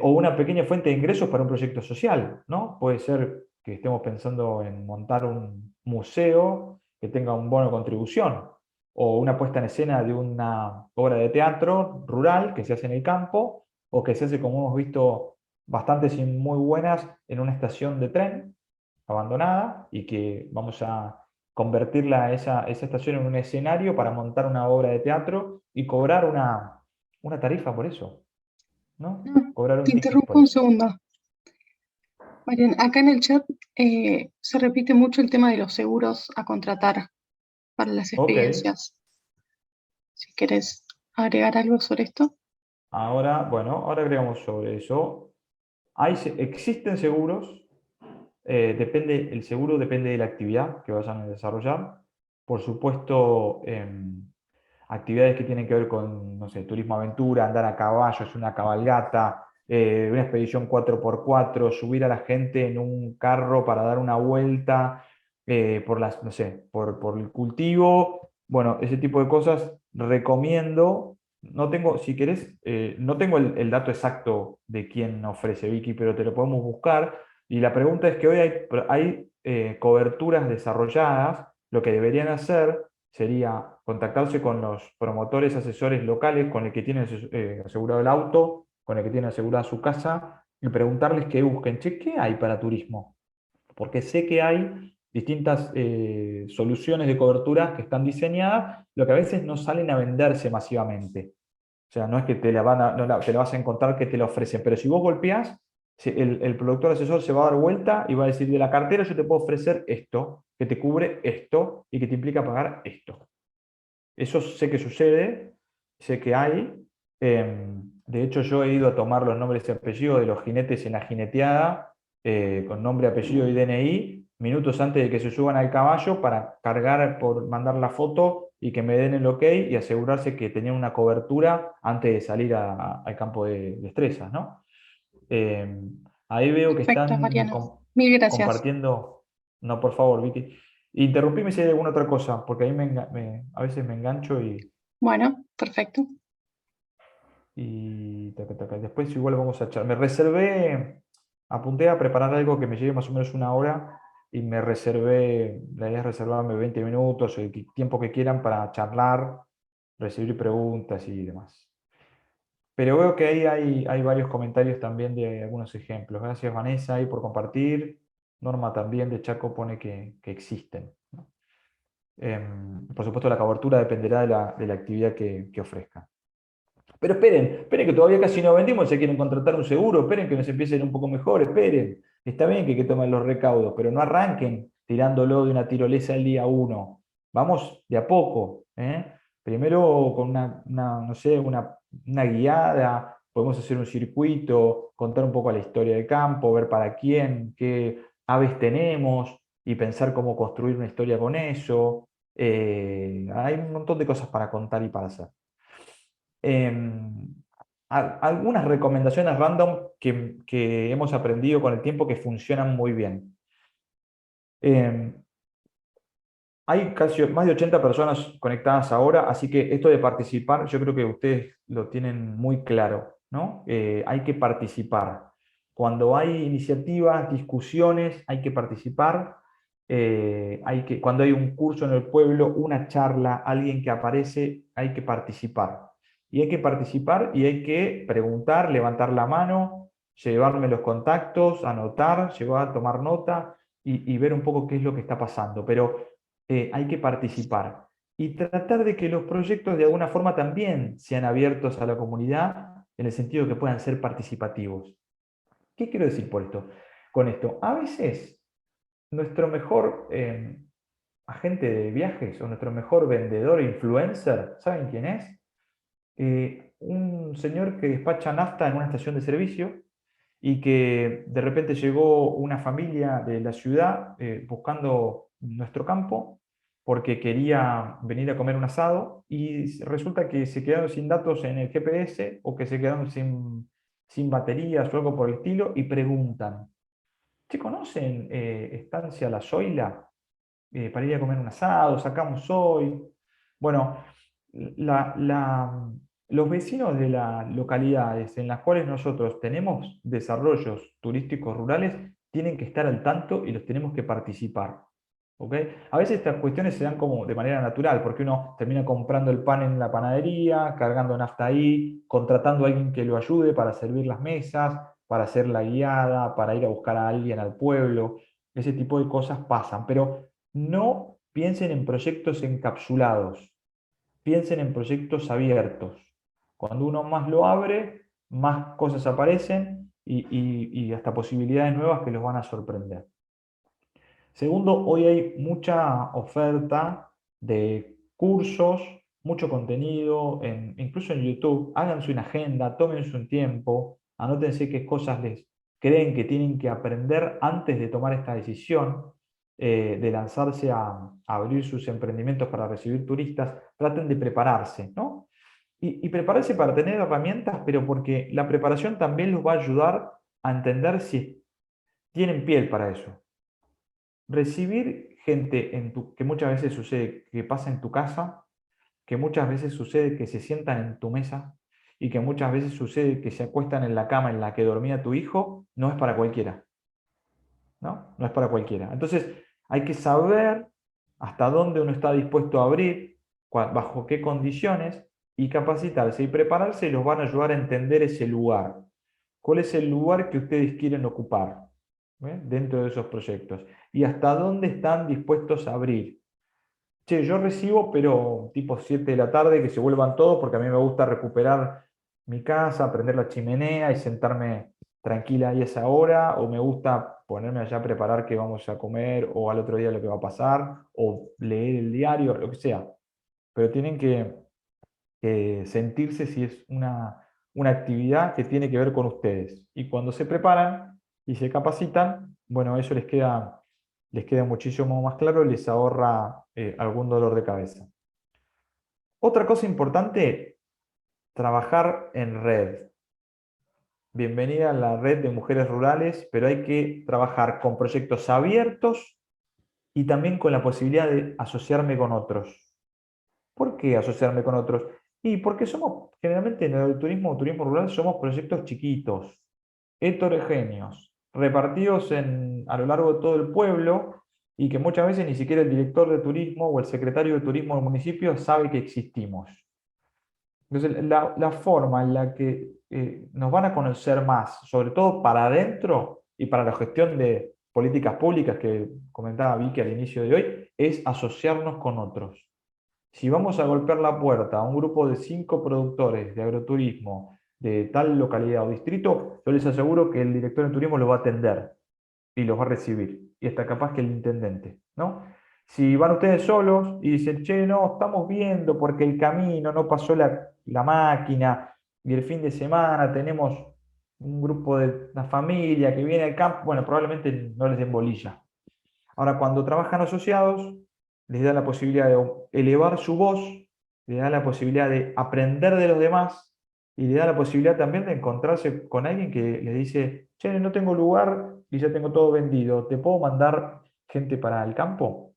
O una pequeña fuente de ingresos para un proyecto social, ¿no? Puede ser que estemos pensando en montar un museo que tenga un bono de contribución, o una puesta en escena de una obra de teatro rural que se hace en el campo, o que se hace, como hemos visto, bastantes y muy buenas en una estación de tren abandonada, y que vamos a convertirla esa estación en un escenario para montar una obra de teatro y cobrar una tarifa por eso, ¿no? No, Cobrar te un ticket por interrumpo un eso. segundo. Marian, acá en el chat se repite mucho el tema de los seguros a contratar para las Ok, experiencias. Si quieres agregar algo sobre esto. ahora, bueno, ahora agregamos sobre eso. Existen seguros, el seguro depende de la actividad que vayan a desarrollar. Por supuesto, actividades que tienen que ver con, no sé, turismo aventura, andar a caballo, es una cabalgata, una expedición 4x4, subir a la gente en un carro para dar una vuelta no sé, por el cultivo. Bueno, ese tipo de cosas recomiendo. No tengo, si querés, no tengo el dato exacto de quién ofrece Vicky, pero te lo podemos buscar. Y la pregunta es que hoy hay coberturas desarrolladas. Lo que deberían hacer sería contactarse con los promotores, asesores locales con el que tienen asegurado el auto, con el que tienen asegurada su casa, y preguntarles que busquen, che, ¿qué hay para turismo? Porque sé que hay distintas soluciones de cobertura que están diseñadas, lo que a veces no salen a venderse masivamente. O sea, no es que te la, van a, no te la vas a encontrar que te la ofrecen, pero si vos golpeás, el productor asesor se va a dar vuelta y va a decir, de la cartera yo te puedo ofrecer esto, que te cubre esto y que te implica pagar esto. Eso sé que sucede, sé que hay. De hecho, yo he ido a tomar los nombres y apellidos de los jinetes en la jineteada, con nombre, apellido y DNI, minutos antes de que se suban al caballo para cargar, por mandar la foto y que me den el ok y asegurarse que tenían una cobertura antes de salir al campo de destrezas, ¿no? Eh, Ahí veo que Perfecto, están Mariano. Mil gracias. compartiendo. No, por favor, Vicky. Interrumpime si hay alguna otra cosa, porque ahí a veces me engancho Bueno, perfecto. y taca, taca. Después igual vamos a echar. Me reservé, apunté a preparar algo que me lleve más o menos una hora y me reservé, la idea es reservarme 20 minutos o el tiempo que quieran para charlar, recibir preguntas y demás. Pero veo que ahí hay varios comentarios también de algunos ejemplos. Gracias, Vanessa, ahí por compartir. Norma también de Chaco pone que existen, ¿no? Por supuesto, la cobertura dependerá de la actividad que ofrezcan. Pero esperen que todavía casi no vendimos, se quieren contratar un seguro, esperen que nos empiecen un poco mejor, esperen. Está bien que tomen los recaudos, pero no arranquen tirándolo de una tirolesa el día uno. Vamos de a poco, ¿eh? Primero con no sé, una guiada, podemos hacer un circuito, contar un poco la historia del campo, ver para quién, qué aves tenemos y pensar cómo construir una historia con eso. Hay un montón de cosas para contar y para hacer. Em, Algunas recomendaciones random que hemos aprendido con el tiempo que funcionan muy bien. Em, Hay casi más de 80 personas conectadas ahora, así que esto de participar, yo creo que ustedes lo tienen muy claro, ¿no? Hay que participar. Cuando hay iniciativas, discusiones, hay que participar. Cuando hay un curso en el pueblo, una charla, alguien que aparece, hay que participar. Y hay que participar y hay que preguntar, levantar la mano, llevarme los contactos, anotar, llevar, tomar nota y ver un poco qué es lo que está pasando. Pero hay que participar y tratar de que los proyectos de alguna forma también sean abiertos a la comunidad en el sentido que puedan ser participativos. ¿Qué quiero decir por esto? Con esto, a veces nuestro mejor agente de viajes o nuestro mejor vendedor influencer, ¿saben quién es? Un señor que despacha nafta en una estación de servicio y que de repente llegó una familia de la ciudad buscando nuestro campo porque quería venir a comer un asado y resulta que se quedaron sin datos en el GPS o que se quedaron sin baterías o algo por el estilo y preguntan, ¿se conocen Estancia La Zoila? Para ir a comer un asado, sacamos hoy. Bueno, la, la- los vecinos de las localidades en las cuales nosotros tenemos desarrollos turísticos rurales tienen que estar al tanto y los tenemos que participar. ¿Ok? A veces estas cuestiones se dan como de manera natural, porque uno termina comprando el pan en la panadería, cargando nafta ahí, contratando a alguien que lo ayude para servir las mesas, para hacer la guiada, para ir a buscar a alguien al pueblo. Ese tipo de cosas pasan, pero no piensen en proyectos encapsulados, piensen en proyectos abiertos. Cuando uno más lo abre, más cosas aparecen y hasta posibilidades nuevas que los van a sorprender. Segundo, hoy hay mucha oferta de cursos, mucho contenido, incluso en YouTube. Háganse una agenda, tómense un tiempo, anótense qué cosas les creen que tienen que aprender antes de tomar esta decisión de lanzarse a abrir sus emprendimientos para recibir turistas. Traten de prepararse, ¿no? Y prepararse para tener herramientas, pero porque la preparación también los va a ayudar a entender si tienen piel para eso. Recibir gente que muchas veces sucede que pasa en tu casa, que muchas veces sucede que se sientan en tu mesa y que muchas veces sucede que se acuestan en la cama en la que dormía tu hijo, no es para cualquiera, ¿no? No es para cualquiera. Entonces, hay que saber hasta dónde uno está dispuesto a abrir, bajo qué condiciones, y capacitarse y prepararse los van a ayudar a entender ese lugar. ¿Cuál es el lugar que ustedes quieren ocupar dentro de esos proyectos? Y hasta dónde están dispuestos a abrir. Che, yo recibo, pero tipo 7 de la tarde, que se vuelvan todos, porque a mí me gusta recuperar mi casa, prender la chimenea y sentarme tranquila ahí a esa hora, o me gusta ponerme allá a preparar qué vamos a comer, o al otro día lo que va a pasar, o leer el diario, lo que sea. Pero tienen que sentirse si es una actividad que tiene que ver con ustedes. Y cuando se preparan y se capacitan, bueno, eso les queda muchísimo más claro y les ahorra algún dolor de cabeza. Otra cosa importante, trabajar en red. Bienvenida a la red de mujeres rurales, pero hay que trabajar con proyectos abiertos y también con la posibilidad de asociarme con otros. ¿Por qué asociarme con otros? Y porque somos, generalmente en el turismo o turismo rural, somos proyectos chiquitos, heterogéneos, repartidos a lo largo de todo el pueblo y que muchas veces ni siquiera el director de turismo o el secretario de turismo del municipio sabe que existimos. Entonces, la forma en la que nos van a conocer más, sobre todo para adentro y para la gestión de políticas públicas que comentaba Vicky al inicio de hoy, es asociarnos con otros. Si vamos a golpear la puerta a un grupo de 5 productores de agroturismo de tal localidad o distrito, yo les aseguro que el director de turismo los va a atender y los va a recibir. Y hasta capaz que el intendente, ¿no? Si van ustedes solos y dicen, che, no, estamos viendo porque el camino no pasó la máquina y el fin de semana tenemos un grupo de una familia que viene al campo, bueno, probablemente no les den bolilla. Ahora, cuando trabajan asociados, les da la posibilidad de elevar su voz, les da la posibilidad de aprender de los demás y les da la posibilidad también de encontrarse con alguien que les dice, che, no tengo lugar y ya tengo todo vendido, ¿te puedo mandar gente para el campo?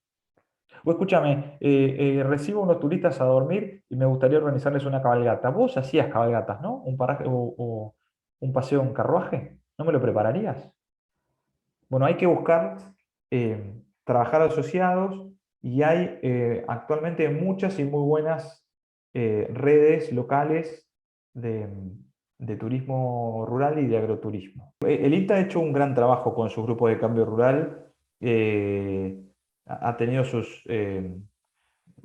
O escúchame, recibo unos turistas a dormir y me gustaría organizarles una cabalgata. Vos hacías cabalgatas, ¿no? Un paraje o un paseo en carruaje. ¿No me lo prepararías? Bueno, hay que buscar trabajar asociados y hay actualmente muchas y muy buenas redes locales de, de turismo rural y de agroturismo. El INTA ha hecho un gran trabajo con su grupo de cambio rural, ha tenido sus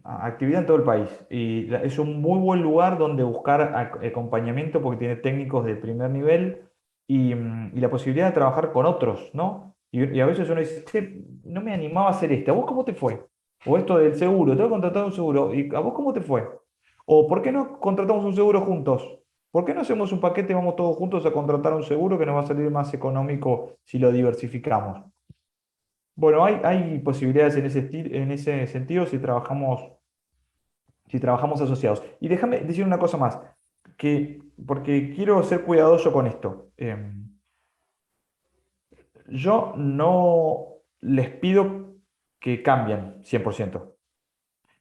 actividad en todo el país y es un muy buen lugar donde buscar acompañamiento porque tiene técnicos de primer nivel y la posibilidad de trabajar con otros, ¿no? Y a veces uno dice, "Che, no me animaba a hacer esto, ¿a vos cómo te fue? O esto del seguro, tengo que contratar un seguro, ¿y a vos cómo te fue? O ¿por qué no contratamos un seguro juntos? ¿Por qué no hacemos un paquete y vamos todos juntos a contratar un seguro que nos va a salir más económico si lo diversificamos? Bueno, hay posibilidades en ese sentido si trabajamos asociados. Y déjame decir una cosa más, porque quiero ser cuidadoso con esto. Yo no les pido que cambien 100%.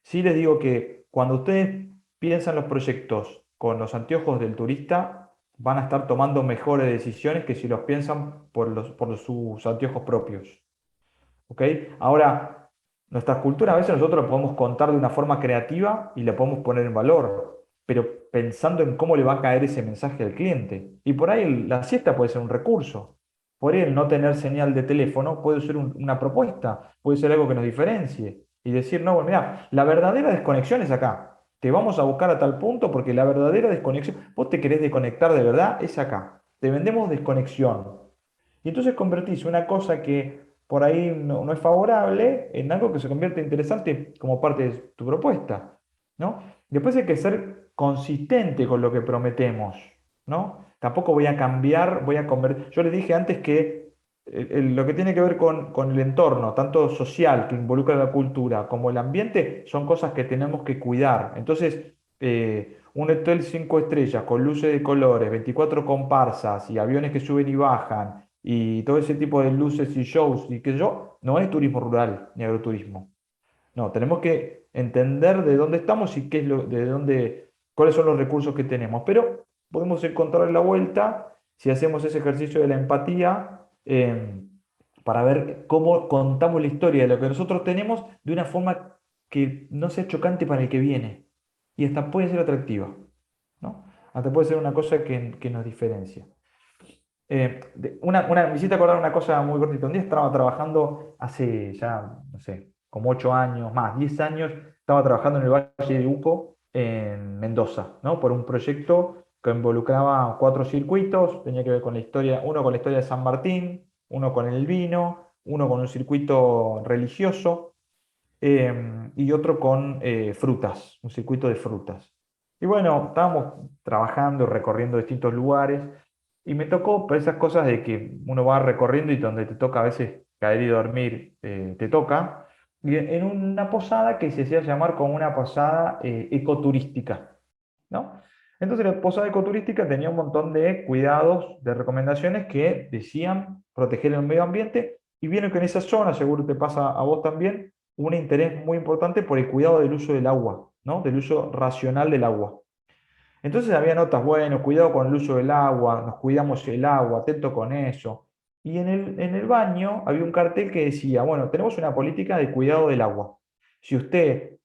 Sí les digo que cuando ustedes piensan los proyectos con los anteojos del turista, van a estar tomando mejores decisiones que si los piensan por sus anteojos propios. ¿Ok? Ahora, nuestra cultura a veces nosotros la podemos contar de una forma creativa y la podemos poner en valor, pero pensando en cómo le va a caer ese mensaje al cliente. Y por ahí la siesta puede ser un recurso. Por ahí el no tener señal de teléfono puede ser una propuesta, puede ser algo que nos diferencie. Y decir, no, bueno, mira, la verdadera desconexión es acá. Te vamos a buscar a tal punto porque la verdadera desconexión, vos te querés desconectar de verdad, es acá. Te vendemos desconexión. Y entonces convertís una cosa que por ahí no es favorable en algo que se convierte interesante como parte de tu propuesta, ¿no? Después hay que ser consistente con lo que prometemos, ¿no? Tampoco voy a cambiar, voy a convertir. Yo les dije antes que lo que tiene que ver con el entorno, tanto social que involucra la cultura, como el ambiente, son cosas que tenemos que cuidar. Entonces, un hotel 5 estrellas con luces de colores, 24 comparsas y aviones que suben y bajan y todo ese tipo de luces y shows y que yo, no es turismo rural ni agroturismo. No, tenemos que entender de dónde estamos y qué es de dónde, cuáles son los recursos que tenemos. Pero podemos encontrar la vuelta si hacemos ese ejercicio de la empatía para ver cómo contamos la historia de lo que nosotros tenemos de una forma que no sea chocante para el que viene y hasta puede ser atractiva, ¿no? Hasta puede ser una cosa que nos diferencia. Me hiciste acordar una cosa muy cortita. Un día estaba trabajando hace ya, no sé, como 8 años, más, 10 años, estaba trabajando en el Valle de Uco, en Mendoza, ¿no? Por un proyecto que involucraba 4 circuitos, tenía que ver con la historia, uno con la historia de San Martín, uno con el vino, uno con un circuito religioso y otro con frutas, un circuito de frutas. Y bueno, estábamos trabajando, recorriendo distintos lugares, y me tocó por esas cosas de que uno va recorriendo y donde te toca a veces caer y dormir, te toca. en una posada que se hacía llamar como una posada ecoturística, ¿no? Entonces la posada ecoturística tenía un montón de cuidados, de recomendaciones que decían proteger el medio ambiente, y vieron que en esa zona, seguro te pasa a vos también, un interés muy importante por el cuidado del uso del agua, ¿no? Del uso racional del agua. Entonces había notas, bueno, cuidado con el uso del agua, nos cuidamos el agua, atento con eso. Y en el baño había un cartel que decía, bueno, tenemos una política de cuidado del agua. Si usted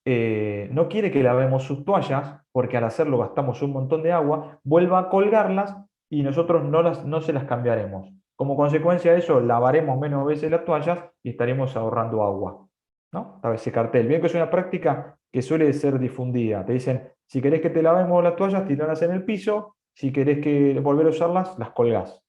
no quiere que lavemos sus toallas, porque al hacerlo gastamos un montón de agua, vuelva a colgarlas y nosotros no se las cambiaremos. Como consecuencia de eso, lavaremos menos veces las toallas y estaremos ahorrando agua, ¿no? Estaba ese cartel. Bien que es una práctica que suele ser difundida. Te dicen, si querés que te lavemos las toallas, tirarlas en el piso. Si querés que volver a usarlas, las colgás.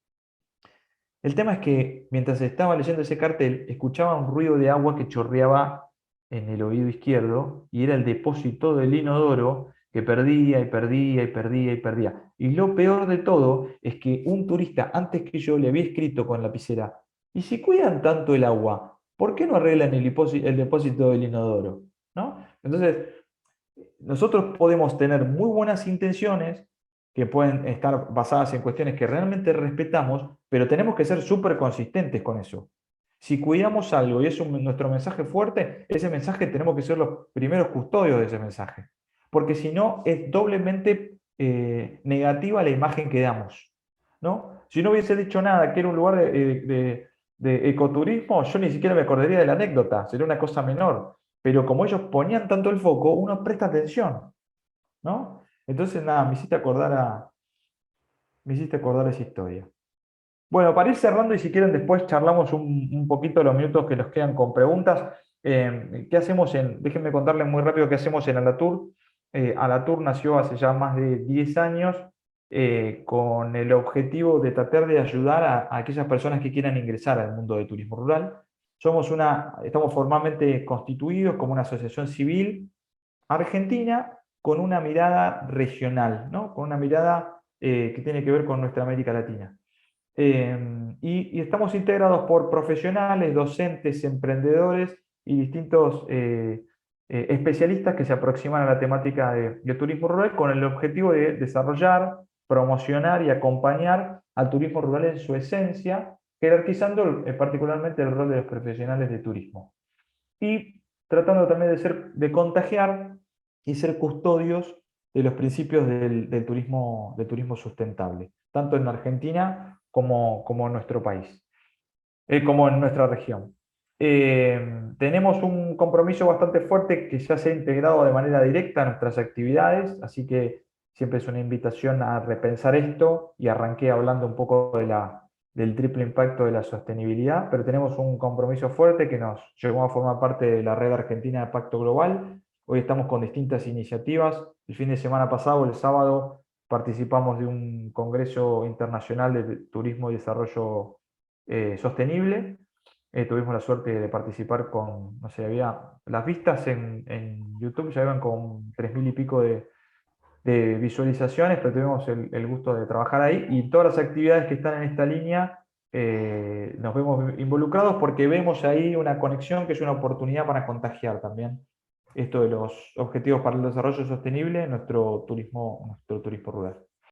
El tema es que mientras estaba leyendo ese cartel, escuchaba un ruido de agua que chorreaba en el oído izquierdo y era el depósito del inodoro que perdía y perdía y perdía y perdía. Y lo peor de todo es que un turista antes que yo le había escrito con lapicera, y si cuidan tanto el agua, ¿por qué no arreglan el depósito del inodoro? ¿No? Entonces, nosotros podemos tener muy buenas intenciones que pueden estar basadas en cuestiones que realmente respetamos, pero tenemos que ser súper consistentes con eso. Si cuidamos algo y es nuestro mensaje fuerte, ese mensaje tenemos que ser los primeros custodios de ese mensaje. Porque si no, es doblemente negativa la imagen que damos, ¿no? Si no hubiese dicho nada, que era un lugar de ecoturismo, yo ni siquiera me acordaría de la anécdota, sería una cosa menor. Pero como ellos ponían tanto el foco, uno presta atención, ¿no? Entonces, nada, me hiciste acordar esa historia. Bueno, para ir cerrando y si quieren después charlamos un poquito los minutos que nos quedan con preguntas. ¿Qué hacemos déjenme contarles muy rápido qué hacemos en Alatur? Alatur nació hace ya más de 10 años con el objetivo de tratar de ayudar a aquellas personas que quieran ingresar al mundo del turismo rural. Estamos formalmente constituidos como una asociación civil argentina con una mirada regional, ¿no? Con una mirada que tiene que ver con nuestra América Latina. Y estamos integrados por profesionales, docentes, emprendedores y distintos especialistas que se aproximan a la temática de turismo rural con el objetivo de desarrollar, promocionar y acompañar al turismo rural en su esencia, jerarquizando particularmente el rol de los profesionales de turismo. Y tratando también de contagiar y ser custodios de los principios del turismo sustentable, tanto en Argentina como en nuestro país, como en nuestra región. Tenemos un compromiso bastante fuerte que ya se ha integrado de manera directa a nuestras actividades, así que siempre es una invitación a repensar esto, y arranqué hablando un poco del triple impacto de la sostenibilidad, pero tenemos un compromiso fuerte que nos llevó a formar parte de la Red Argentina de Pacto Global. Hoy estamos con distintas iniciativas. El fin de semana pasado, el sábado, participamos de un congreso internacional de turismo y desarrollo sostenible. Tuvimos la suerte de participar con, no sé, las vistas en YouTube ya iban con 3.000 y pico de visualizaciones, pero tuvimos el gusto de trabajar ahí, y todas las actividades que están en esta línea nos vemos involucrados porque vemos ahí una conexión que es una oportunidad para contagiar también esto de los objetivos para el desarrollo sostenible en nuestro turismo rural.